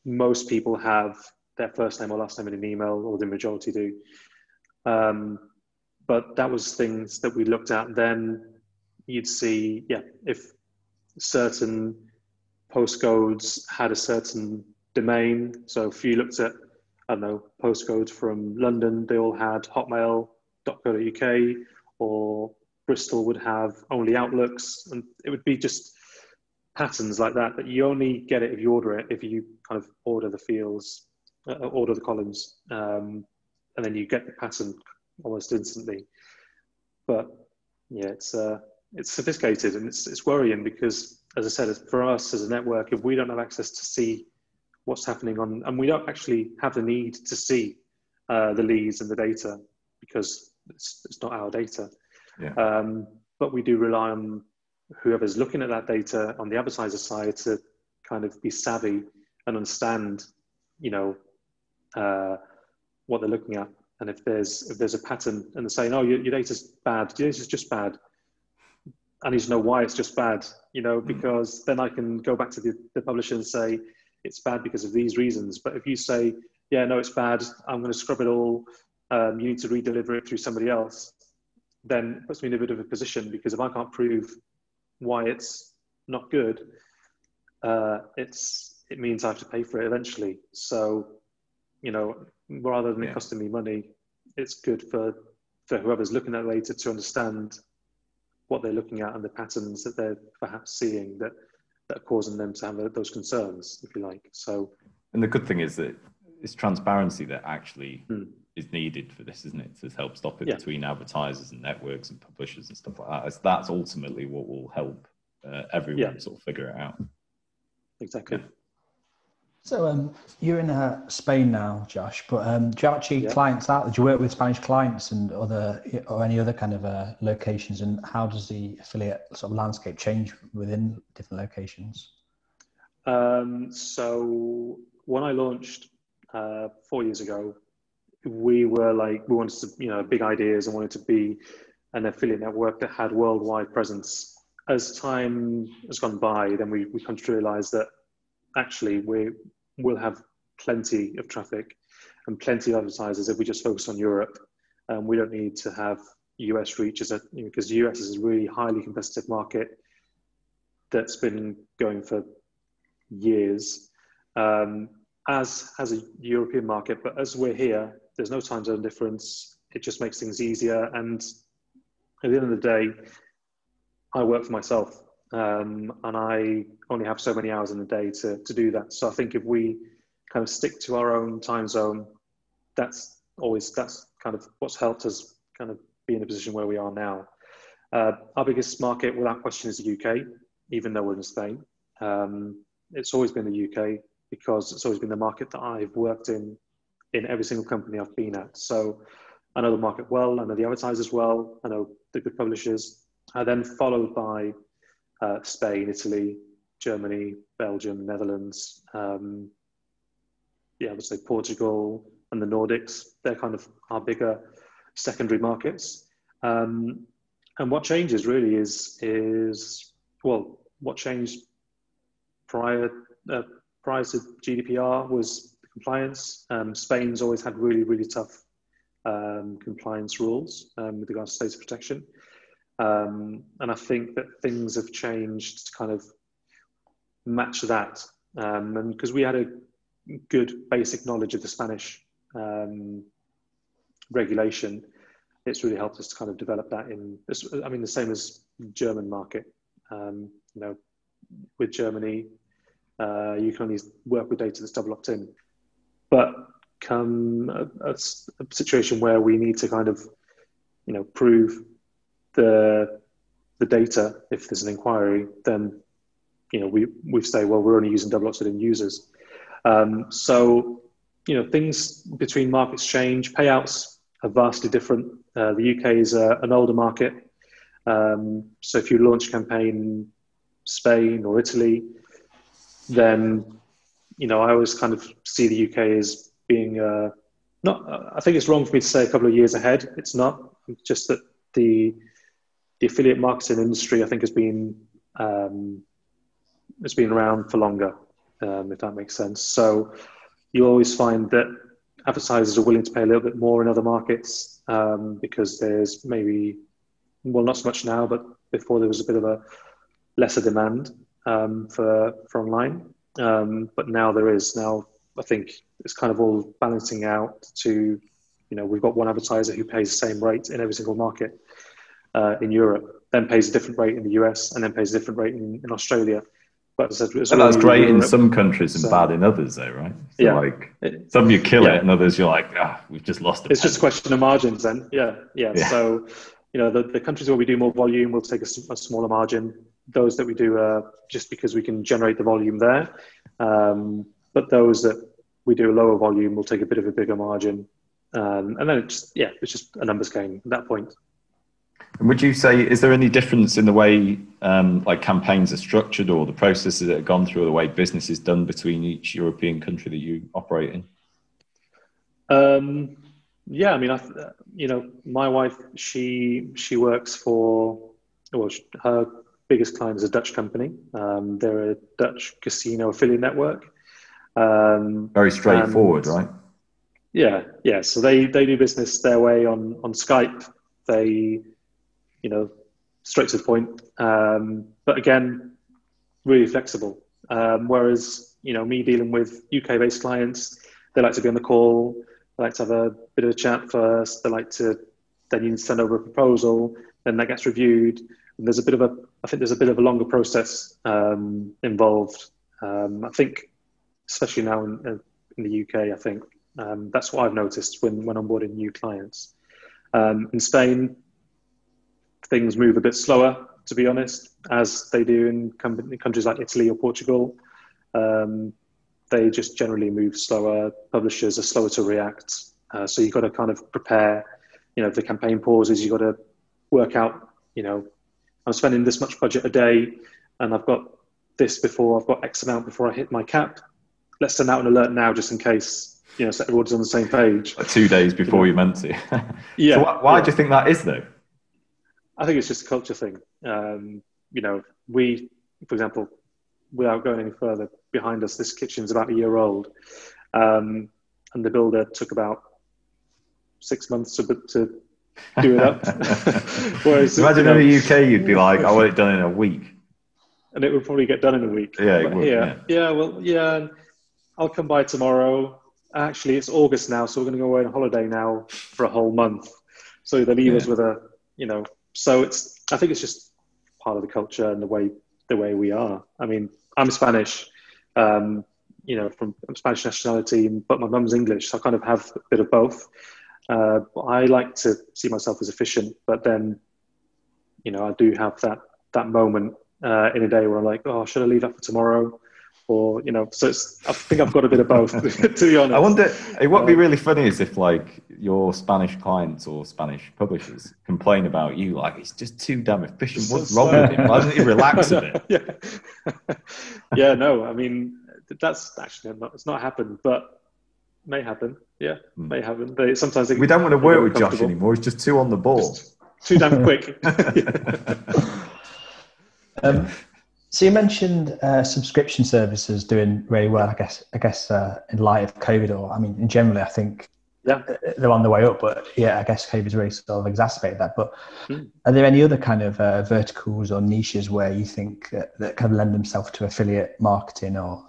most people have their first name or last name in an email, or the majority do. But that was things that we looked at. Then you'd see, if certain postcodes had a certain domain. So if you looked at, I don't know, postcodes from London, they all had hotmail.co.uk, or Bristol would have only Outlooks, and it would be just patterns like that you only get it if you order it, if you kind of order the fields, order the columns, and then you get the pattern almost instantly. But it's sophisticated, and it's worrying, because, as I said, for us as a network, if we don't have access to see what's happening and we don't actually have the need to see the leads and the data, because it's not our data. But we do rely on whoever's looking at that data on the advertiser side to kind of be savvy and understand, what they're looking at. And if there's a pattern and they're saying, oh, your data's bad, your data's just bad, I need to know why it's just bad, because then I can go back to the publisher and say, it's bad because of these reasons. But if you say, yeah, no, it's bad, I'm going to scrub it all, you need to redeliver it through somebody else, then it puts me in a bit of a position, because if I can't prove why it's not good, it means I have to pay for it eventually. So, rather than it costing me money, it's good for whoever's looking at the data to understand what they're looking at and the patterns that they're perhaps seeing that are causing them to have those concerns, if you like. So, and the good thing is that it's transparency that actually is needed for this, isn't it? To help stop it between advertisers and networks and publishers and stuff like that. That's ultimately what will help everyone sort of figure it out. Exactly. Yeah. So you're in Spain now, Josh, but do you have actually clients out there? Do you work with Spanish clients and any other kind of locations? And how does the affiliate sort of landscape change within different locations? So when I launched 4 years ago, we wanted to, big ideas, and wanted to be an affiliate network that had worldwide presence. As time has gone by, then we come to realize that actually we'll have plenty of traffic and plenty of advertisers if we just focus on Europe. We don't need to have US reach, because the US is a really highly competitive market that's been going for years, as has a European market. But as we're here, there's no time zone difference. It just makes things easier. And at the end of the day, I work for myself. And I only have so many hours in the day to do that. So I think if we kind of stick to our own time zone, that's kind of what's helped us kind of be in a position where we are now. Our biggest market, without question, is the UK, even though we're in Spain. It's always been the UK, because it's always been the market that I've worked in every single company I've been at. So I know the market well, I know the advertisers well, I know the good publishers. I then followed by Spain, Italy, Germany, Belgium, Netherlands, I would say Portugal and the Nordics. They're kind of our bigger secondary markets. And what changes really is what changed prior to GDPR was compliance. Spain's always had really, really tough compliance rules with regards to data protection. And I think that things have changed to kind of match that. And because we had a good basic knowledge of the Spanish regulation, it's really helped us to kind of develop that the same as German market. With Germany, you can only work with data that's double opt-in. But come a situation where we need to kind of, prove the data, if there's an inquiry, then, we say, well, we're only using double opt-in users. So, things between markets change. Payouts are vastly different. The UK is an older market. So if you launch a campaign in Spain or Italy, then, I always kind of see the UK as being I think it's wrong for me to say a couple of years ahead. It's not. It's just that the affiliate marketing industry, I think, has been around for longer, if that makes sense. So you always find that advertisers are willing to pay a little bit more in other markets because there's maybe, not so much now, but before there was a bit of a lesser demand for online. But now there is. Now I think it's kind of all balancing out to, we've got one advertiser who pays the same rate in every single market in Europe, then pays a different rate in the US, and then pays a different rate in Australia. But that's great in some countries and bad in others, though, right? So some you kill it, and others you're like, we've just lost it. It's just a question of margins then. Yeah. So, the countries where we do more volume will take a smaller margin. Those that we do just because we can generate the volume there. But those that we do a lower volume will take a bit of a bigger margin. And then it's just a numbers game at that point. And would you say, is there any difference in the way campaigns are structured or the processes that have gone through or the way business is done between each European country that you operate in? My wife, she works for, her biggest client is a Dutch company. They're a Dutch casino affiliate network. Very straightforward, right? Yeah. So they do business their way on Skype. They, straight to the point. But again, really flexible. Whereas, me dealing with UK-based clients, they like to be on the call. They like to have a bit of a chat first. Then you send over a proposal, then that gets reviewed. And there's a bit of a longer process involved. I think, especially now in the UK, I think that's what I've noticed when onboarding new clients. In Spain, things move a bit slower, to be honest, as they do in countries like Italy or Portugal. They just generally move slower. Publishers are slower to react. So you've got to kind of prepare, if the campaign pauses, you've got to work out, I'm spending this much budget a day and I've got I've got X amount before I hit my cap. Let's send out an alert now just in case, so everyone's on the same page. 2 days before you're meant to. So why do you think that is, though? I think it's just a culture thing. We, for example, without going any further, behind us, this kitchen's about a year old. And the builder took about 6 months to do it up. Whereas, imagine in the UK, you'd be like, I want it done in a week. And it would probably get done in a week. Yeah, it would, I'll come by tomorrow. Actually, it's August now, so we're going to go away on holiday now for a whole month. So they leave us with so I think it's just part of the culture and the way we are. I mean, I'm Spanish, I'm Spanish nationality, but my mum's English, so I kind of have a bit of both. I like to see myself as efficient, but then, I do have that moment in a day where I'm like, oh, should I leave that for tomorrow? or so I think I've got a bit of both, to be honest. I wonder, what would be really funny is if like your Spanish clients or Spanish publishers complain about you, like he's just too damn efficient. What's wrong with him? Why doesn't he relax a bit? Yeah, no, I mean, that's actually it's not happened, but may happen. Yeah, may happen. Sometimes we don't want to work with Josh anymore. He's just too on the ball. Just too damn quick. So you mentioned subscription services doing really well, I guess in light of COVID, or I mean, in generally, I think they're on the way up, but yeah, I guess COVID's really sort of exacerbated that. But are there any other kind of verticals or niches where you think that kind of lend themselves to affiliate marketing, or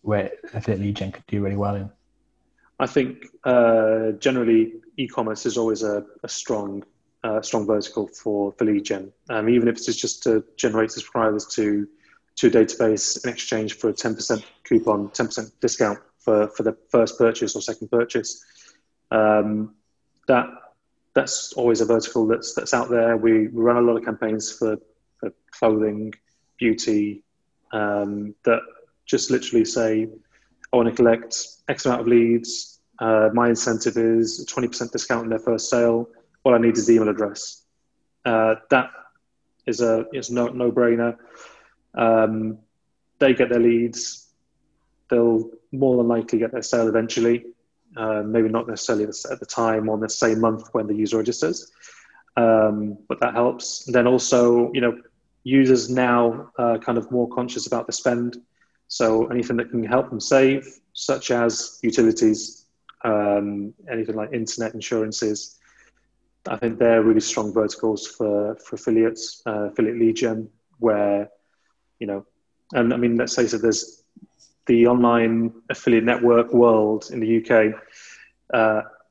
where affiliate lead gen could do really well in? I think generally e-commerce is always a strong vertical for lead gen. Even if it's just to generate subscribers to a database in exchange for a 10% coupon, 10% discount for the first purchase or second purchase. That's always a vertical that's out there. We run a lot of campaigns for clothing, beauty, that just literally say, I want to collect X amount of leads. My incentive is a 20% discount on their first sale. All I need is the email address. That is a no-brainer. They get their leads. They'll more than likely get their sale eventually. Maybe not necessarily at the time or the same month when the user registers, but that helps. And then also, users now are kind of more conscious about the spend. So anything that can help them save, such as utilities, anything like internet, insurances, I think they're really strong verticals for affiliates, affiliate lead gen, where, and I mean, let's face it, there's the online affiliate network world in the UK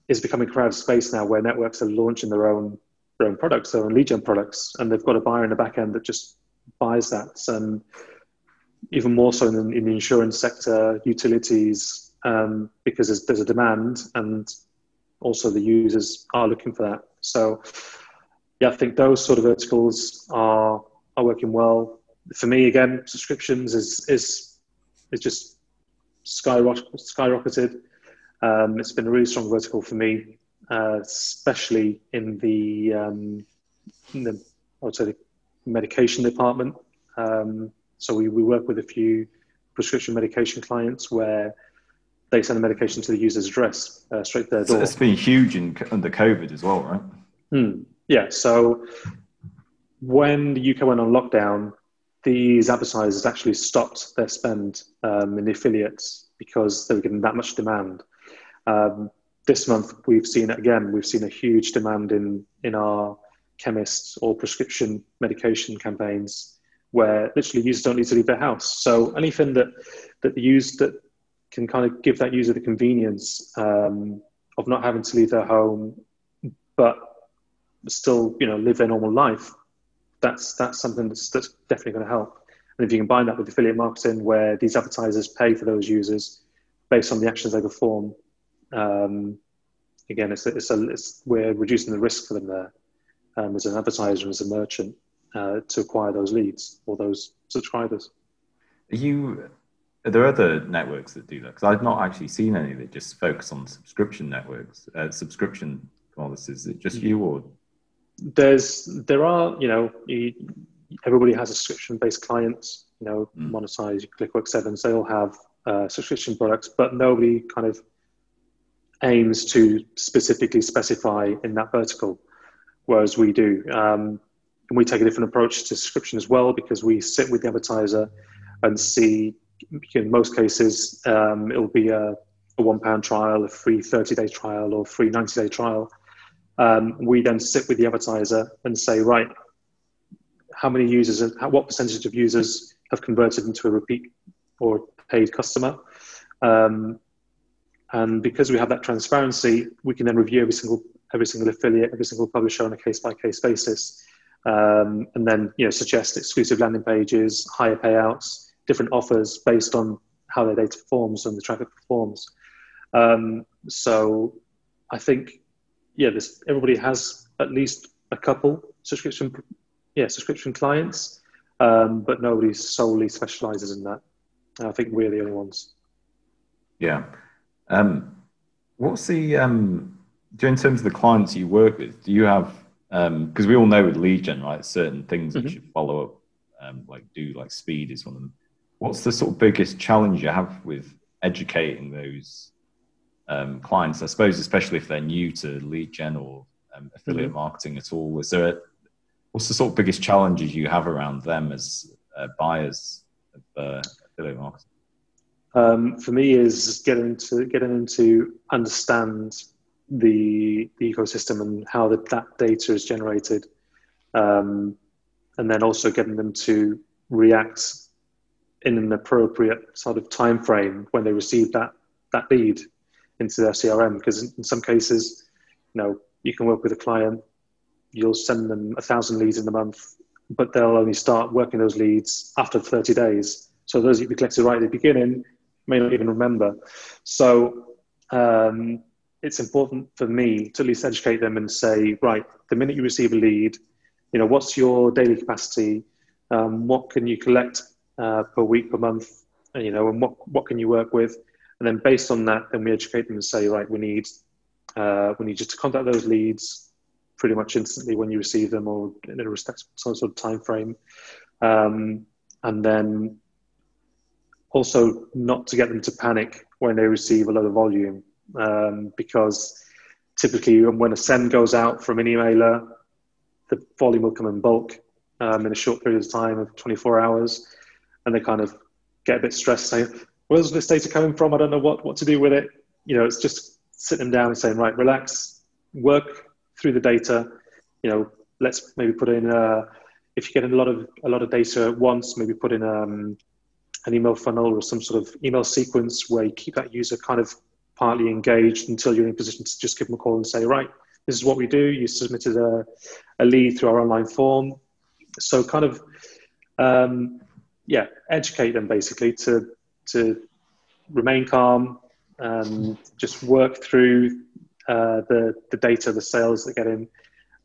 is becoming a crowded space now, where networks are launching their own products, their own lead gen products, and they've got a buyer in the back end that just buys that. And even more so in the insurance sector, utilities, because there's a demand, and also the users are looking for that. So yeah, I think those sort of verticals are working well. For me, again, subscriptions is just skyrocketed. It's been a really strong vertical for me, especially in the I would say the medication department. So we work with a few prescription medication clients where they send the medication to the user's address straight to their door. So it's been huge under COVID as well, right? Yeah. So when the UK went on lockdown, these advertisers actually stopped their spend in the affiliates because they were getting that much demand. This month, we've seen it again. We've seen a huge demand in our chemists or prescription medication campaigns, where literally users don't need to leave their house. So anything that can kind of give that user the convenience of not having to leave their home, but still, live their normal life, that's something that's definitely going to help. And if you combine that with affiliate marketing, where these advertisers pay for those users based on the actions they perform, again, we're reducing the risk for them there as an advertiser and as a merchant to acquire those leads or those subscribers. Are there other networks that do that? Because I've not actually seen any that just focus on subscription networks, subscription policies. Is it just you, or? There are, everybody has a subscription-based clients, Monetize, ClickWorks7, they all have subscription products, but nobody kind of aims to specifically specify in that vertical, whereas we do. And we take a different approach to subscription as well, because we sit with the advertiser and see, in most cases, it'll be a £1 trial, a free 30-day trial, or free 90-day trial. We then sit with the advertiser and say, right, how many users, what percentage of users have converted into a repeat or paid customer? And because we have that transparency, we can then review every single affiliate, every single publisher on a case-by-case basis, and then suggest exclusive landing pages, higher payouts, different offers based on how their data performs and the traffic performs. So I think, everybody has at least a couple subscription clients, but nobody solely specializes in that. I think we're the only ones. Yeah. What's the in terms of the clients you work with, do you have, because we all know with lead gen, right, certain things you should follow up, like speed is one of them. What's the sort of biggest challenge you have with educating those clients, I suppose, especially if they're new to lead gen or affiliate marketing at all? What's the sort of biggest challenges you have around them as buyers of affiliate marketing? For me, is getting them to understand the ecosystem and how that data is generated, and then also getting them to react in an appropriate sort of time frame when they receive that lead into their CRM. Because in some cases, you can work with a client, you'll send them 1,000 leads in a month, but they'll only start working those leads after 30 days. So those you collected right at the beginning may not even remember. So it's important for me to at least educate them and say, right, the minute you receive a lead, what's your daily capacity? What can you collect per week, per month? And what can you work with? And then based on that, then we educate them and say, right, we need you to contact those leads pretty much instantly when you receive them, or in a some sort of time frame. And then also not to get them to panic when they receive a lot of volume, because typically when a send goes out from an emailer, the volume will come in bulk in a short period of time of 24 hours, and they kind of get a bit stressed saying, where's this data coming from? I don't know what to do with it. It's just sitting them down and saying, right, relax, work through the data. Let's maybe put in, if you're getting a lot of data at once, maybe put in an email funnel or some sort of email sequence where you keep that user kind of partly engaged until you're in a position to just give them a call and say, right, this is what we do. You submitted a lead through our online form. So kind of, educate them basically to remain calm and just work through the data, the sales that get in,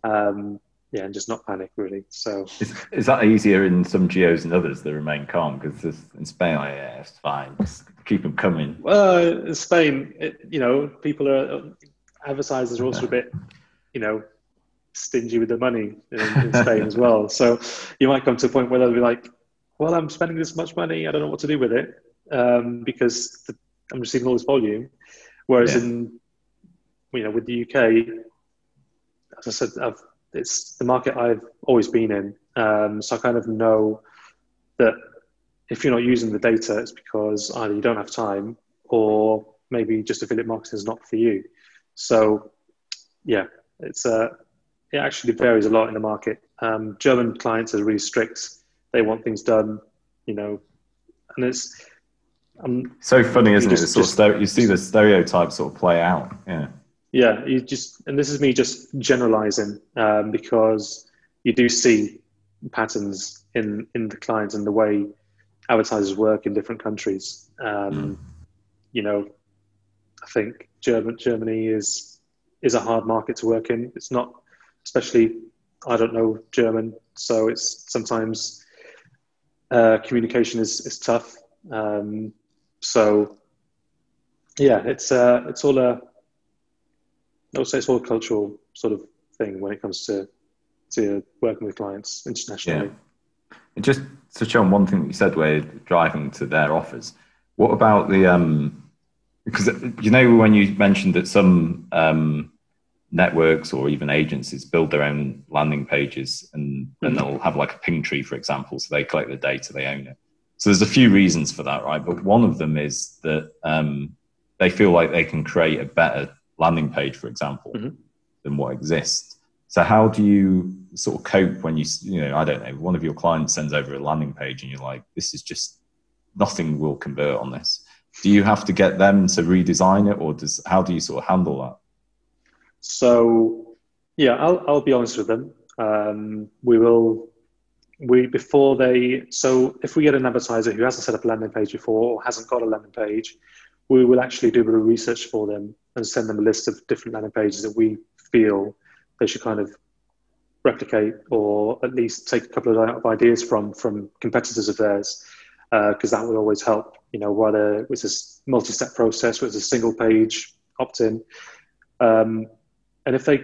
and just not panic really. So is that easier in some geos and others that remain calm? Because in Spain, it's fine, just keep them coming. Well, in Spain, advertisers are also a bit, stingy with their money in Spain as well. So you might come to a point where they'll be like, well, I'm spending this much money, I don't know what to do with it, because I'm receiving all this volume. Whereas with the UK, as I said, it's the market I've always been in. So I kind of know that if you're not using the data, it's because either you don't have time or maybe just affiliate marketing is not for you. So yeah, it actually varies a lot in the market. German clients are really strict. They want things done, and it's so funny, isn't it? You see the stereotypes sort of play out. Yeah, and this is me just generalizing, because you do see patterns in the clients and the way advertisers work in different countries. I think Germany is a hard market to work in. It's not, especially, I don't know German, so it's sometimes communication is tough. So yeah, it's all I would say it's all a cultural sort of thing when it comes to working with clients internationally. Yeah. And just to touch on one thing that you said, where you're driving to their offers, what about the because when you mentioned that some networks or even agencies build their own landing pages and they'll have like a ping tree, for example, so they collect the data, they own it. So there's a few reasons for that, right? But one of them is that they feel like they can create a better landing page, for example, than what exists. So how do you sort of cope when I don't know, one of your clients sends over a landing page and you're like, this is just, nothing will convert on this. Do you have to get them to redesign it, or how do you sort of handle that? So yeah, I'll be honest with them. So if we get an advertiser who hasn't set up a landing page before or hasn't got a landing page, we will actually do a bit of research for them and send them a list of different landing pages that we feel they should kind of replicate, or at least take a couple of ideas from competitors of theirs. because that would always help. Whether it was a multi-step process, whether it's a single page opt-in, and if they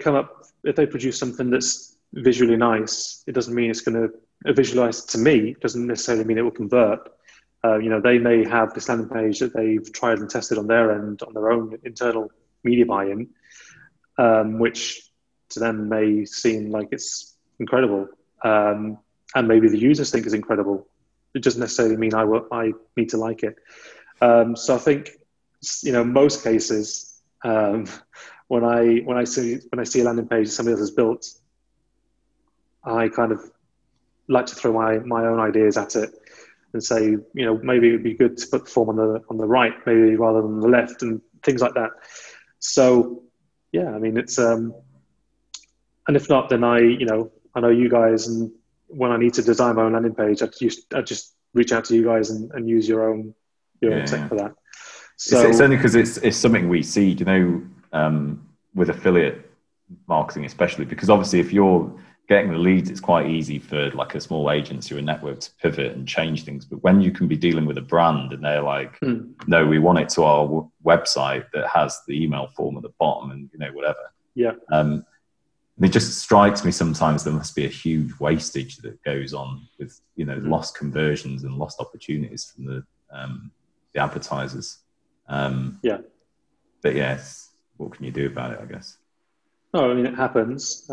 produce something that's visually nice, it doesn't mean it's going to visualize to me. It doesn't necessarily mean it will convert. They may have this landing page that they've tried and tested on their end, on their own internal media buy-in, which to them may seem like it's incredible, and maybe the users think it's incredible. It doesn't necessarily mean I need to like it. So I think, most cases, when I see a landing page somebody else has built, I kind of like to throw my own ideas at it and say, maybe it would be good to put the form on the right, maybe rather than the left, and things like that. So yeah, I mean, it's and if not, then I know you guys, and when I need to design my own landing page, I just reach out to you guys and use your own tech for that. So it's only because it's something we see, with affiliate marketing, especially because obviously if you're getting the leads, it's quite easy for like a small agency or a network to pivot and change things. But when you can be dealing with a brand and they're like, no, we want it to our website that has the email form at the bottom and whatever. Yeah. It just strikes me sometimes there must be a huge wastage that goes on with lost conversions and lost opportunities from the advertisers. But yes, what can you do about it, I guess? No, I mean, it happens.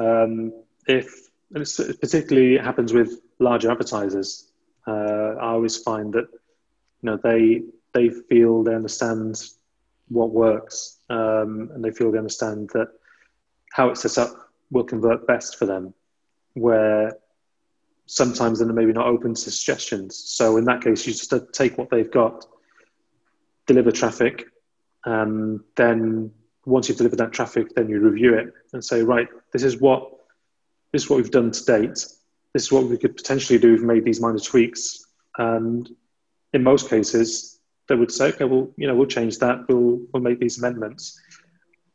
Particularly it happens with larger advertisers. I always find that they feel they understand what works, and they feel they understand that how it's set up will convert best for them, where sometimes they're maybe not open to suggestions. So in that case, you just take what they've got, deliver traffic, and then once you've delivered that traffic, then you review it and say, right, this is what we've done to date. This is what we could potentially do if we made these minor tweaks. And in most cases, they would say, okay, well, we'll change that. We'll make these amendments.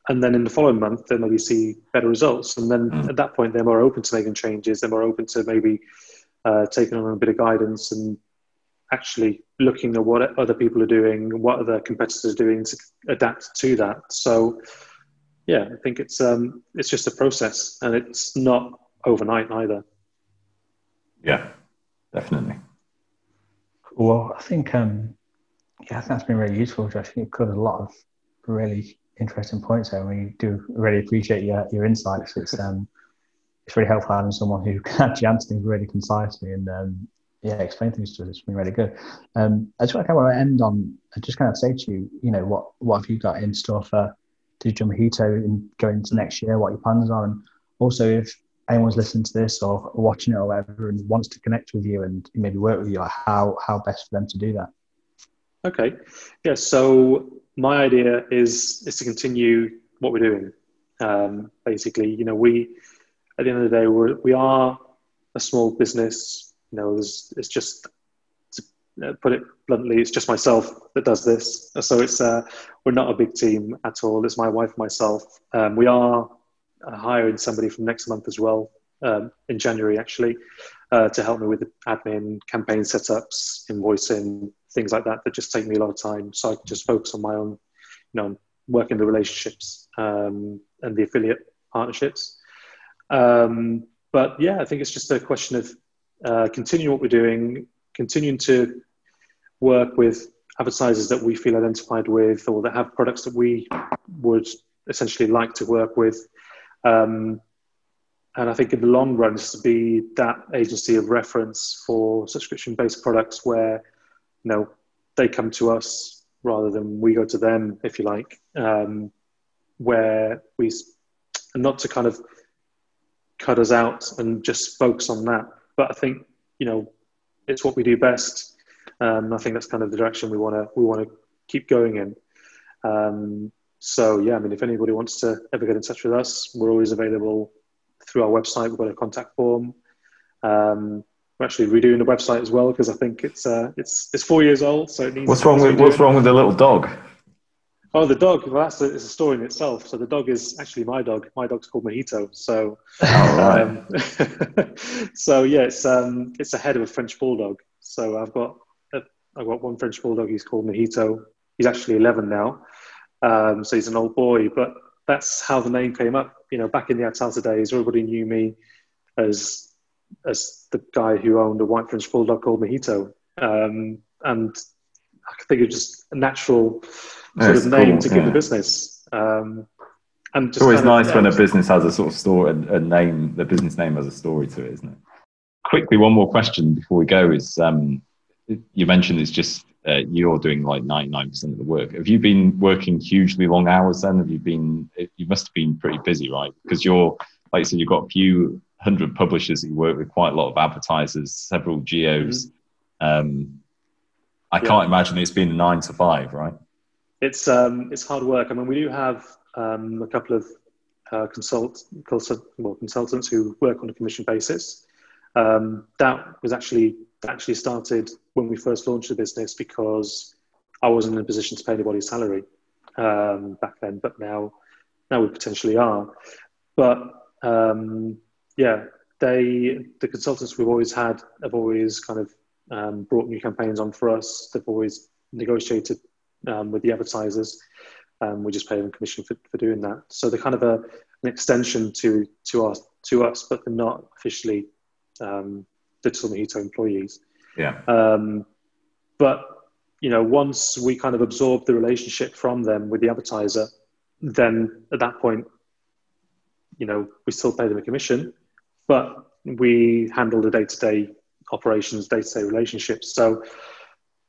And then in the following month, they maybe see better results. And then at that point, they're more open to making changes. They're more open to maybe taking on a bit of guidance and actually looking at what other people are doing, what other competitors are doing to adapt to that. So yeah, I think it's just a process, and it's not overnight either. Yeah, definitely. Well, I think that's been really useful, Josh. I think you've covered a lot of really interesting points there. We do really appreciate your insights. It's really helpful having someone who can actually answer things really concisely and explain things to us. It's been really good. I just want to kind of end on, I just kind of say to you, what have you got in store for Digital Mojito and going into next year, what your plans are, and also if anyone's listening to this or watching it or whatever and wants to connect with you and maybe work with you, like how best for them to do that. Okay. Yeah. So my idea is to continue what we're doing. Basically, we, at the end of the day, we are a small business. It's just, to put it bluntly, it's just myself that does this. So it's we're not a big team at all. It's my wife and myself. We are hiring somebody from next month as well, in January actually, to help me with the admin, campaign setups, invoicing, things like that just take me a lot of time. So I can just focus on my own, working the relationships and the affiliate partnerships. But yeah, I think it's just a question of continuing what we're doing, continuing to work with advertisers that we feel identified with or that have products that we would essentially like to work with. And I think in the long run, it's to be that agency of reference for subscription-based products where, they come to us rather than we go to them, if you like, where we, not to kind of cut us out and just focus on that. But I think, it's what we do best. I think that's kind of the direction we want to keep going in. So yeah, I mean, if anybody wants to ever get in touch with us, we're always available through our website. We've got a contact form. We're actually redoing the website as well because I think it's 4 years old, so it needs. What's wrong with the little dog? Oh, the dog. Well, it's a story in itself. So the dog is actually my dog. My dog's called Mojito. So, so yeah, it's a head of a French bulldog. So I've got I've got one French bulldog. He's called Mojito. He's actually 11 now, so he's an old boy. But that's how the name came up. Back in the Atalta days, everybody knew me as the guy who owned a white French bulldog called Mojito, and I think it's just a natural sort of name to give the business. And just it's always nice when a business has a sort of story, a name. The business name has a story to it, isn't it? Quickly, one more question before we go is: you mentioned it's just you're doing like 99% of the work. Have you been working hugely long hours? Then you must have been pretty busy, right? Because you're, like you said, you've got a few hundred publishers that you work with, quite a lot of advertisers, several geos. I can't imagine it's been a 9 to 5, right? It's hard work. I mean, we do have a couple of consultants who work on a commission basis. That was actually started when we first launched the business because I wasn't in a position to pay anybody's salary back then, but now we potentially are. But the consultants we've always had have always kind of brought new campaigns on for us. They've always negotiated with the advertisers. We just pay them commission for doing that. So they're kind of an extension to us, but they're not officially Digital Mojito employees. Yeah. But once we kind of absorb the relationship from them with the advertiser, then at that point, we still pay them a commission, but we handle the day-to-day operations, day-to-day relationships. So,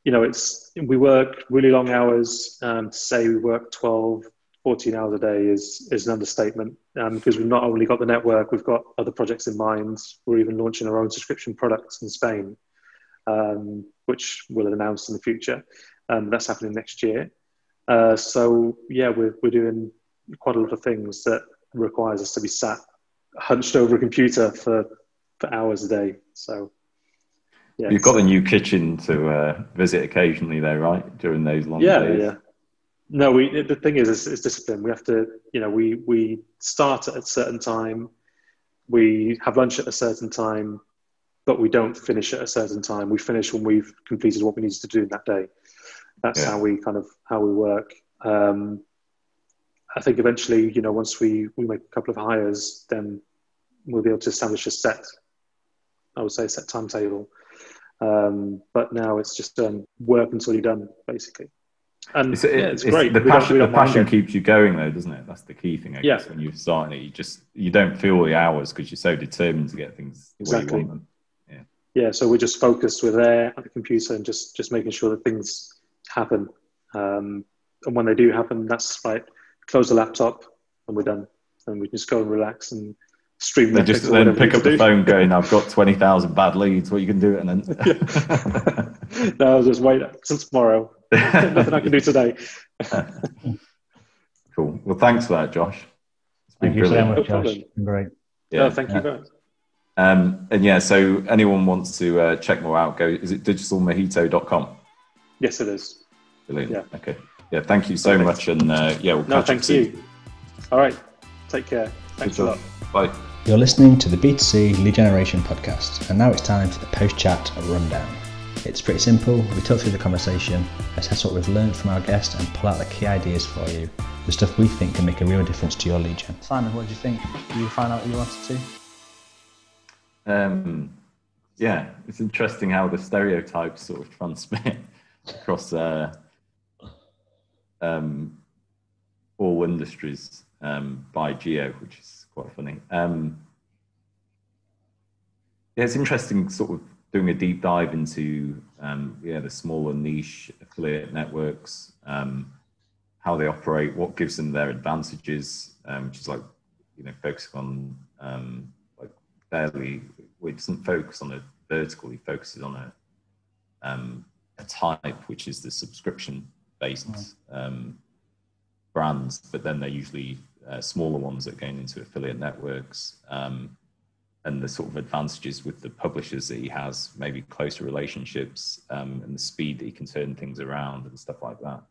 we work really long hours. To say we work 12, 14 hours a day is an understatement, because we've not only got the network, we've got other projects in mind. We're even launching our own subscription products in Spain, which we'll announce in the future. That's happening next year. So we're doing quite a lot of things that requires us to be sat hunched over a computer for hours a day. So you've got a new kitchen to visit occasionally though, right? During those long days. Yeah. No, the thing is, it's discipline. We have to, we start at a certain time, we have lunch at a certain time, but we don't finish at a certain time. We finish when we've completed what we needed to do that day. That's how we work. I think eventually, once we make a couple of hires, then we'll be able to establish a set timetable. But now it's just work until you're done, basically. And it's great. The passion keeps you going, though, doesn't it? That's the key thing, I guess. When you're starting it, you don't feel the hours because you're so determined to get things the way you want them. Yeah. So we're just focused. We're there at the computer and just making sure that things happen. And when they do happen, that's right. Close the laptop and we're done. And we just go and relax and stream. They just then pick up the phone going, I've got 20,000 bad leads. What you can do? And then no, I'll just wait until tomorrow. Nothing I can do today. Cool. Well, thanks for that, Josh. Thank you so much, Josh. Great. Yeah, thank you very much. And so anyone wants to check more out, is it digitalmojito.com? Yes, it is. Brilliant. Yeah. Okay. Yeah, thank you so much. And we'll catch up thank you. All right. Take care. Thanks a lot. Bye. You're listening to the B2C Lead Generation podcast, and now it's time for the post-chat rundown. It's pretty simple. We talk through the conversation, assess what we've learned from our guest, and pull out the key ideas for you, the stuff we think can make a real difference to your lead gen. Simon, what do you think? Did you find out what you wanted to? Yeah, it's interesting how the stereotypes sort of transmit across all industries by geo, which is quite funny. It's interesting sort of doing a deep dive into the smaller niche affiliate networks, how they operate, what gives them their advantages, which is like, focusing on it doesn't focus on a vertical, it focuses on a type, which is the subscription based brands, but then they're usually smaller ones that are going into affiliate networks, and the sort of advantages with the publishers that he has, maybe closer relationships, and the speed that he can turn things around and stuff like that.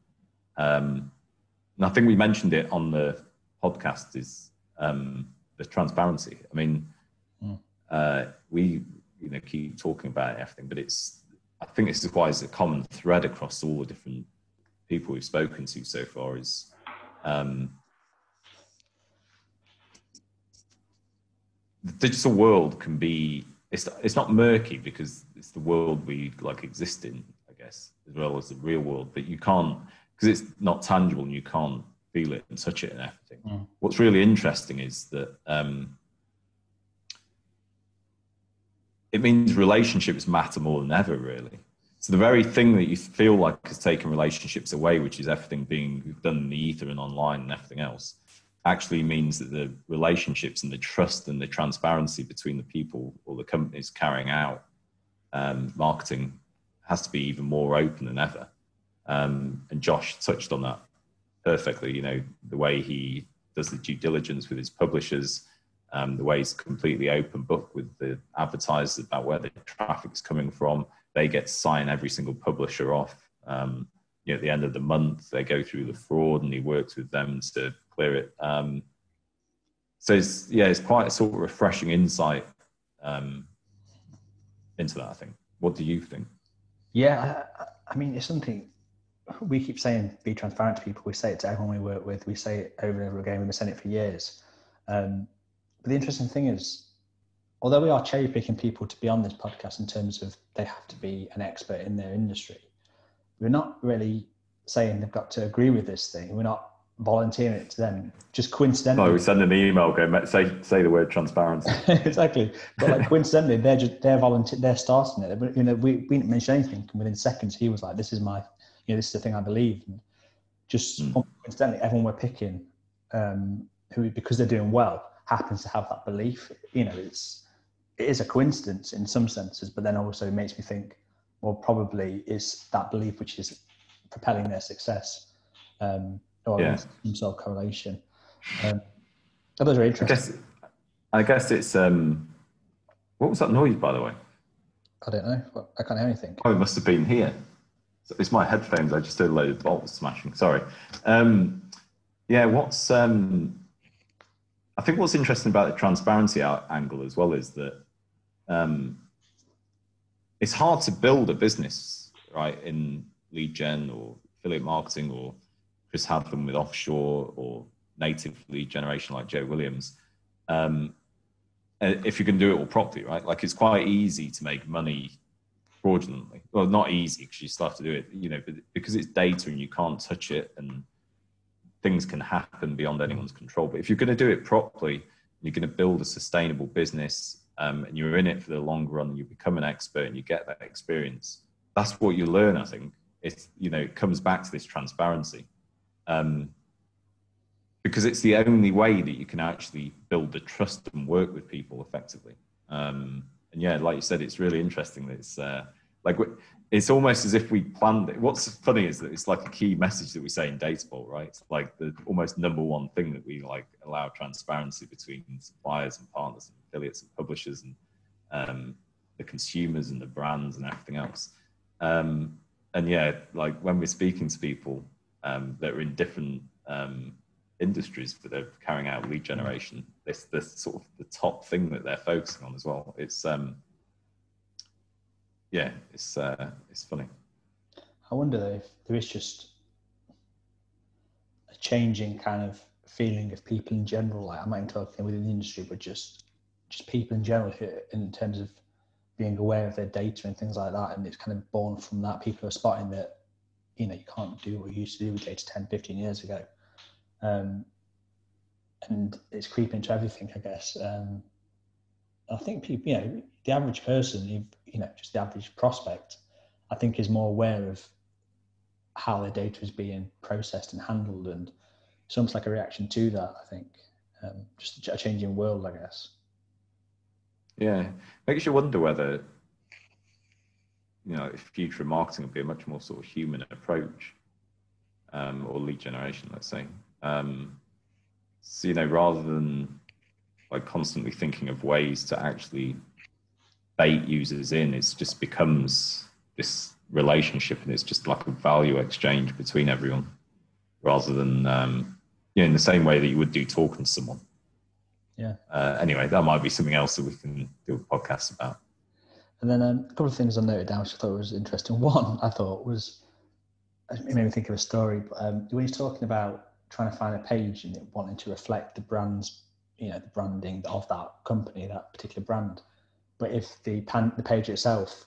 And I think we mentioned it on the podcast is the transparency. I mean, we keep talking about everything, but it's I think this is why it's a common thread across all the different people we've spoken to so far is the digital world can be, it's not murky because it's the world we like exist in, I guess, as well as the real world, but you can't, because it's not tangible and you can't feel it and touch it and everything. What's really interesting is that it means relationships matter more than ever, really. So the very thing that you feel like has taken relationships away, which is everything being done in the ether and online and everything else, actually means that the relationships and the trust and the transparency between the people or the companies carrying out marketing has to be even more open than ever. And Josh touched on that perfectly, you know, the way he does the due diligence with his publishers, the way he's completely open book with the advertisers about where the traffic's coming from. They get to sign every single publisher off. You know, at the end of the month, they go through the fraud and he works with them to clear it. So it's quite a sort of refreshing insight into that, I think. What do you think? Yeah, I mean, it's something we keep saying, be transparent to people. We say it to everyone we work with. We say it over and over again. We've been saying it for years. But the interesting thing is, although we are cherry picking people to be on this podcast in terms of they have to be an expert in their industry, we're not really saying they've got to agree with this thing. We're not volunteering it to them. Just coincidentally, no, we send an email going, say the word transparency. Exactly, but like coincidentally, they're starting it. But, you know, we didn't mention anything, and within seconds he was like, "This is my, you know, this is the thing I believe." And just coincidentally, everyone we're picking, who because they're doing well, happens to have that belief. You know, it is a coincidence in some senses, but then also it makes me think, well, probably is that belief which is propelling their success, or some sort of correlation. Those are interesting. I guess it's what was that noise, by the way? I don't know. I can't hear anything. Oh, it must have been here. So it's my headphones. I just heard a load of bolts smashing. Sorry. I think what's interesting about the transparency angle as well is that it's hard to build a business, right, in lead gen or affiliate marketing or Chris Hadlam with offshore or native lead generation like Joe Williams. If you can do it all properly, right? Like it's quite easy to make money fraudulently. Well, not easy because you still have to do it, you know, but because it's data and you can't touch it and things can happen beyond anyone's control. But if you're going to do it properly, you're going to build a sustainable business and you're in it for the long run, you become an expert and you get that experience. That's what you learn, I think. It's, you know, it comes back to this transparency. Because it's the only way that you can actually build the trust and work with people effectively. And yeah, like you said, it's really interesting that it's it's almost as if we planned it. What's funny is that it's like a key message that we say in Datavault, right? It's like the almost number one thing that we like allow transparency between suppliers and partners and affiliates and publishers and the consumers and the brands and everything else. And yeah, like when we're speaking to people that are in different industries that are carrying out lead generation, this sort of the top thing that they're focusing on as well. It's it's funny. I wonder though if there is just a changing kind of feeling of people in general. Like I'm not even talking within the industry, but just people in general, in terms of being aware of their data and things like that. And it's kind of born from that. People are spotting that, you know, you can't do what you used to do with data 10, 15 years ago. And it's creeping into everything, I guess. I think people, you know, the average person, you know, just the average prospect, I think is more aware of how their data is being processed and handled, and it's almost like a reaction to that. I think just a changing world, I guess. Yeah, makes you wonder whether, you know, if future marketing would be a much more sort of human approach, or lead generation, let's say. So, you know, rather than like constantly thinking of ways to actually bait users in, it just becomes this relationship and it's just like a value exchange between everyone, rather than, you know, in the same way that you would do talking to someone. Yeah. Anyway, that might be something else that we can do a podcast about. And then a couple of things I noted down which I thought was interesting. One, I thought was, it made me think of a story, but when he's talking about trying to find a page and it wanting to reflect the brand's, the branding of that company, that particular brand. But if the page itself,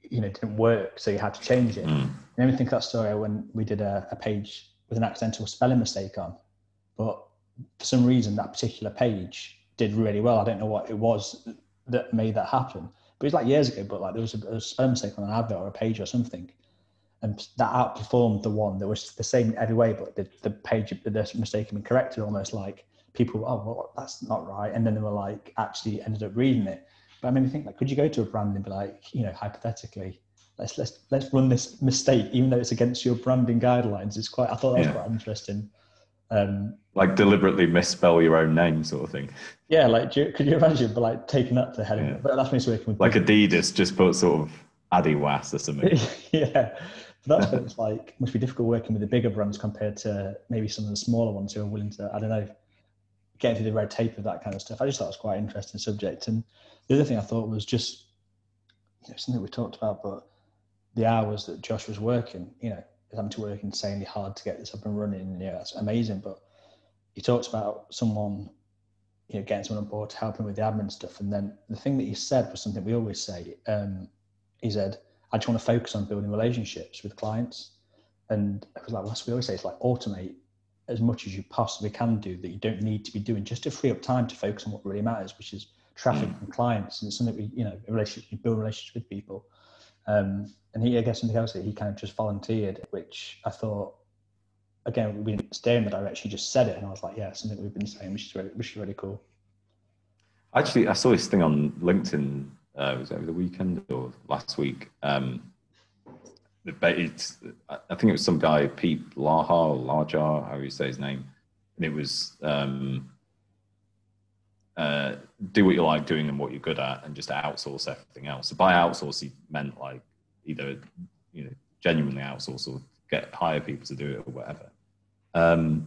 didn't work, so you had to change it. It made me think of that story when we did a page with an accidental spelling mistake on, but for some reason that particular page did really well. I don't know what it was that made that happen, but it was like years ago, but like there was a spelling mistake on an advert or a page or something, and that outperformed the one that was the same every way, but the page, the mistake had been corrected, almost like people, oh, well, that's not right, and then they were like actually ended up reading it. But I mean, I think, like, could you go to a brand and be like, hypothetically, let's run this mistake, even though it's against your branding guidelines? I thought that was quite interesting. Like deliberately misspell your own name, sort of thing. Yeah, like could you imagine, but like taking that to the head of it? But that's when it's working with like Adidas just put sort of Adiwas or something. Yeah, but that's what it's like. Must be difficult working with the bigger brands compared to maybe some of the smaller ones who are willing to, I don't know, get through the red tape of that kind of stuff. I just thought it was quite an interesting subject. And the other thing I thought was just, something we talked about, but the hours that Josh was working, having to work insanely hard to get this up and running. That's amazing. But he talks about someone, getting someone on board to help him with the admin stuff. And then the thing that he said was something we always say. He said, I just want to focus on building relationships with clients. And it was like, well, we always say, it's like automate as much as you possibly can do that you don't need to be doing, just to free up time to focus on what really matters, which is traffic from clients. And it's something we, you build relationships with people. And I guess something else that he kind of just volunteered, which I thought, again, we didn't stay in the direction, he just said it. And I was like, yeah, something we've been saying, which is really cool. Actually, I saw this thing on LinkedIn, was it over the weekend or last week? I think it was some guy, Pete Laha or Lajar, how you say his name. And it was do what you like doing and what you're good at and just outsource everything else. So by outsource, he meant like either, genuinely outsource or hire people to do it or whatever. And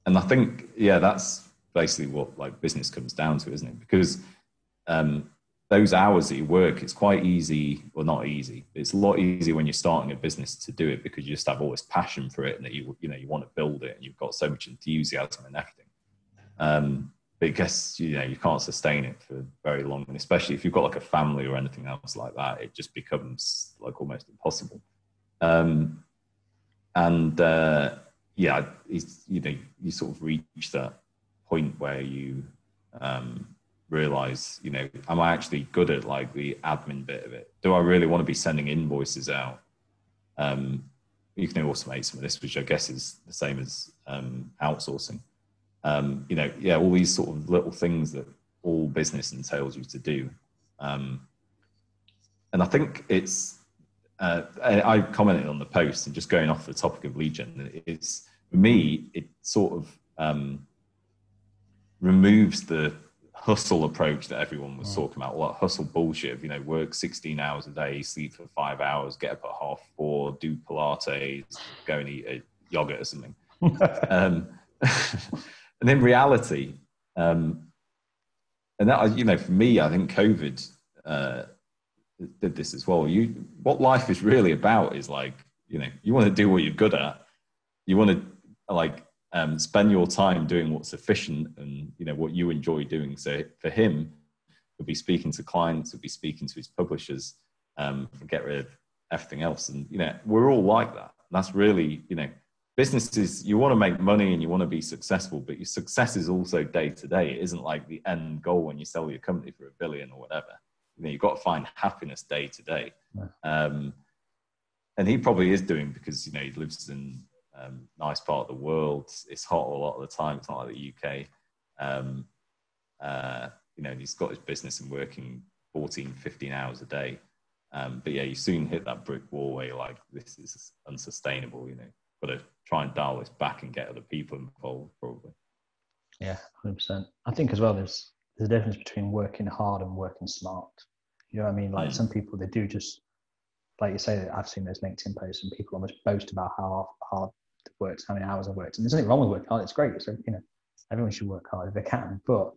I think, that's basically what like business comes down to, isn't it? Because those hours that you work, it's quite easy, well, not easy. It's a lot easier when you're starting a business to do it because you just have all this passion for it and that you want to build it and you've got so much enthusiasm and everything. But I guess, you can't sustain it for very long. And especially if you've got like a family or anything else like that, it just becomes like almost impossible. You sort of reach that point where you realize, am I actually good at like the admin bit of it? Do I really want to be sending invoices out? You can automate some of this, which I guess is the same as outsourcing. All these sort of little things that all business entails you to do. And I think it's, I commented on the post and just going off the topic of lead gen, for me, it sort of removes the hustle approach that everyone was talking about. Well, hustle bullshit, work 16 hours a day, sleep for 5 hours, get up at 3:30, do Pilates, go and eat a yogurt or something. And in reality, and that, for me, I think COVID did this as well. What life is really about is like, you want to do what you're good at. You want to spend your time doing what's efficient and, what you enjoy doing. So for him, he'll be speaking to clients, he'll be speaking to his publishers, get rid of everything else. And, we're all like that. And that's really, businesses, you want to make money and you want to be successful, but your success is also day to day. It isn't like the end goal when you sell your company for $1 billion or whatever. You've got to find happiness day to day. And he probably is doing, because, he lives in a nice part of the world. It's hot a lot of the time. It's not like the UK. He's got his business and working 14, 15 hours a day. But you soon hit that brick wall where you're like, this is unsustainable, got to try and dial this back and get other people involved, probably. Yeah, 100%. I think as well, there's a difference between working hard and working smart. You know what I mean? Like some people, they do just, like you say, I've seen those LinkedIn posts and people almost boast about how hard they've worked, how many hours I've worked. And there's nothing wrong with working hard. It's great. So, everyone should work hard if they can. But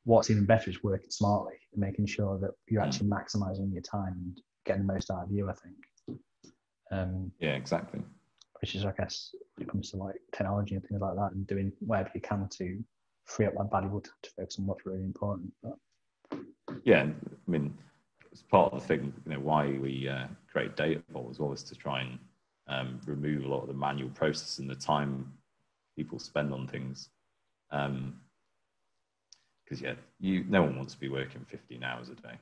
what's even better is working smartly and making sure that you're actually maximising your time and getting the most out of you, I think. Yeah, exactly. Which is, I guess, when it comes to like technology and things like that, and doing whatever you can to free up that valuable time to focus on what's really important. But yeah, I mean, it's part of the thing, why we create Datavault as well, is to try and remove a lot of the manual process and the time people spend on things. Because no one wants to be working 15 hours a day.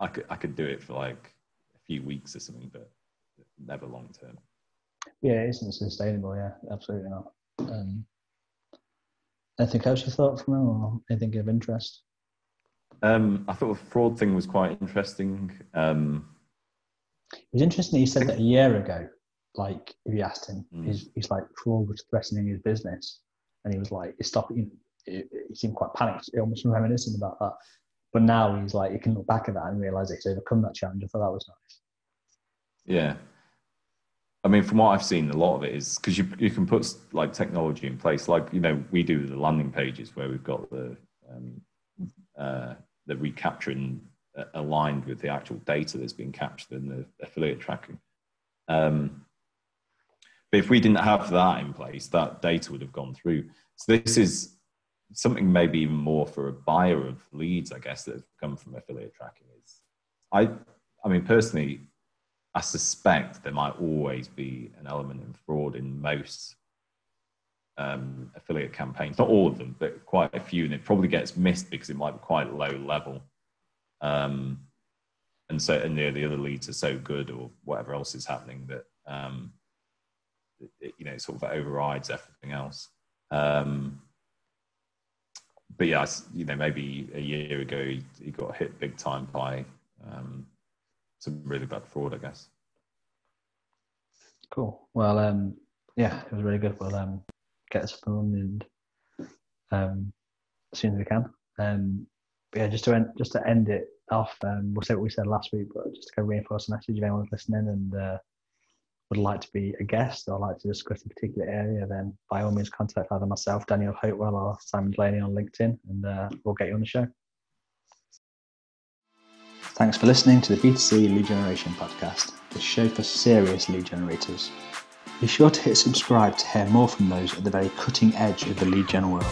I could do it for like a few weeks or something, but never long term. Yeah, it isn't sustainable. Yeah, absolutely not. Anything else you thought from him, or anything of interest? I thought the fraud thing was quite interesting. It was interesting that you said that a year ago. Like, if you asked him, he's like, fraud was threatening his business, and he was like, "Stop!" He seemed quite panicked, almost reminiscent about that. But now he's like, he can look back at that and realise that he's overcome that challenge. I thought that was nice. Yeah. I mean, from what I've seen, a lot of it is because you can put like technology in place, like we do the landing pages where we've got the recapturing aligned with the actual data that's being captured in the affiliate tracking. But if we didn't have that in place, that data would have gone through. So this is something maybe even more for a buyer of leads, I guess, that have come from affiliate tracking. I mean, personally, I suspect there might always be an element of fraud in most affiliate campaigns. Not all of them, but quite a few. And it probably gets missed because it might be quite low level. And the other leads are so good or whatever else is happening that, it sort of overrides everything else. But yeah, maybe a year ago he got hit big time by some really bad fraud, I guess. Cool. Well, yeah, it was really good. We'll get this up and running as soon as we can. But yeah, just to end it off, we'll say what we said last week, but just to kind of reinforce the message, if anyone's listening and would like to be a guest or like to discuss a particular area, then by all means contact either myself, Daniel Hopewell, or Simon Delaney on LinkedIn, and we'll get you on the show. Thanks for listening to the B2C Lead Generation Podcast, the show for serious lead generators. Be sure to hit subscribe to hear more from those at the very cutting edge of the lead gen world.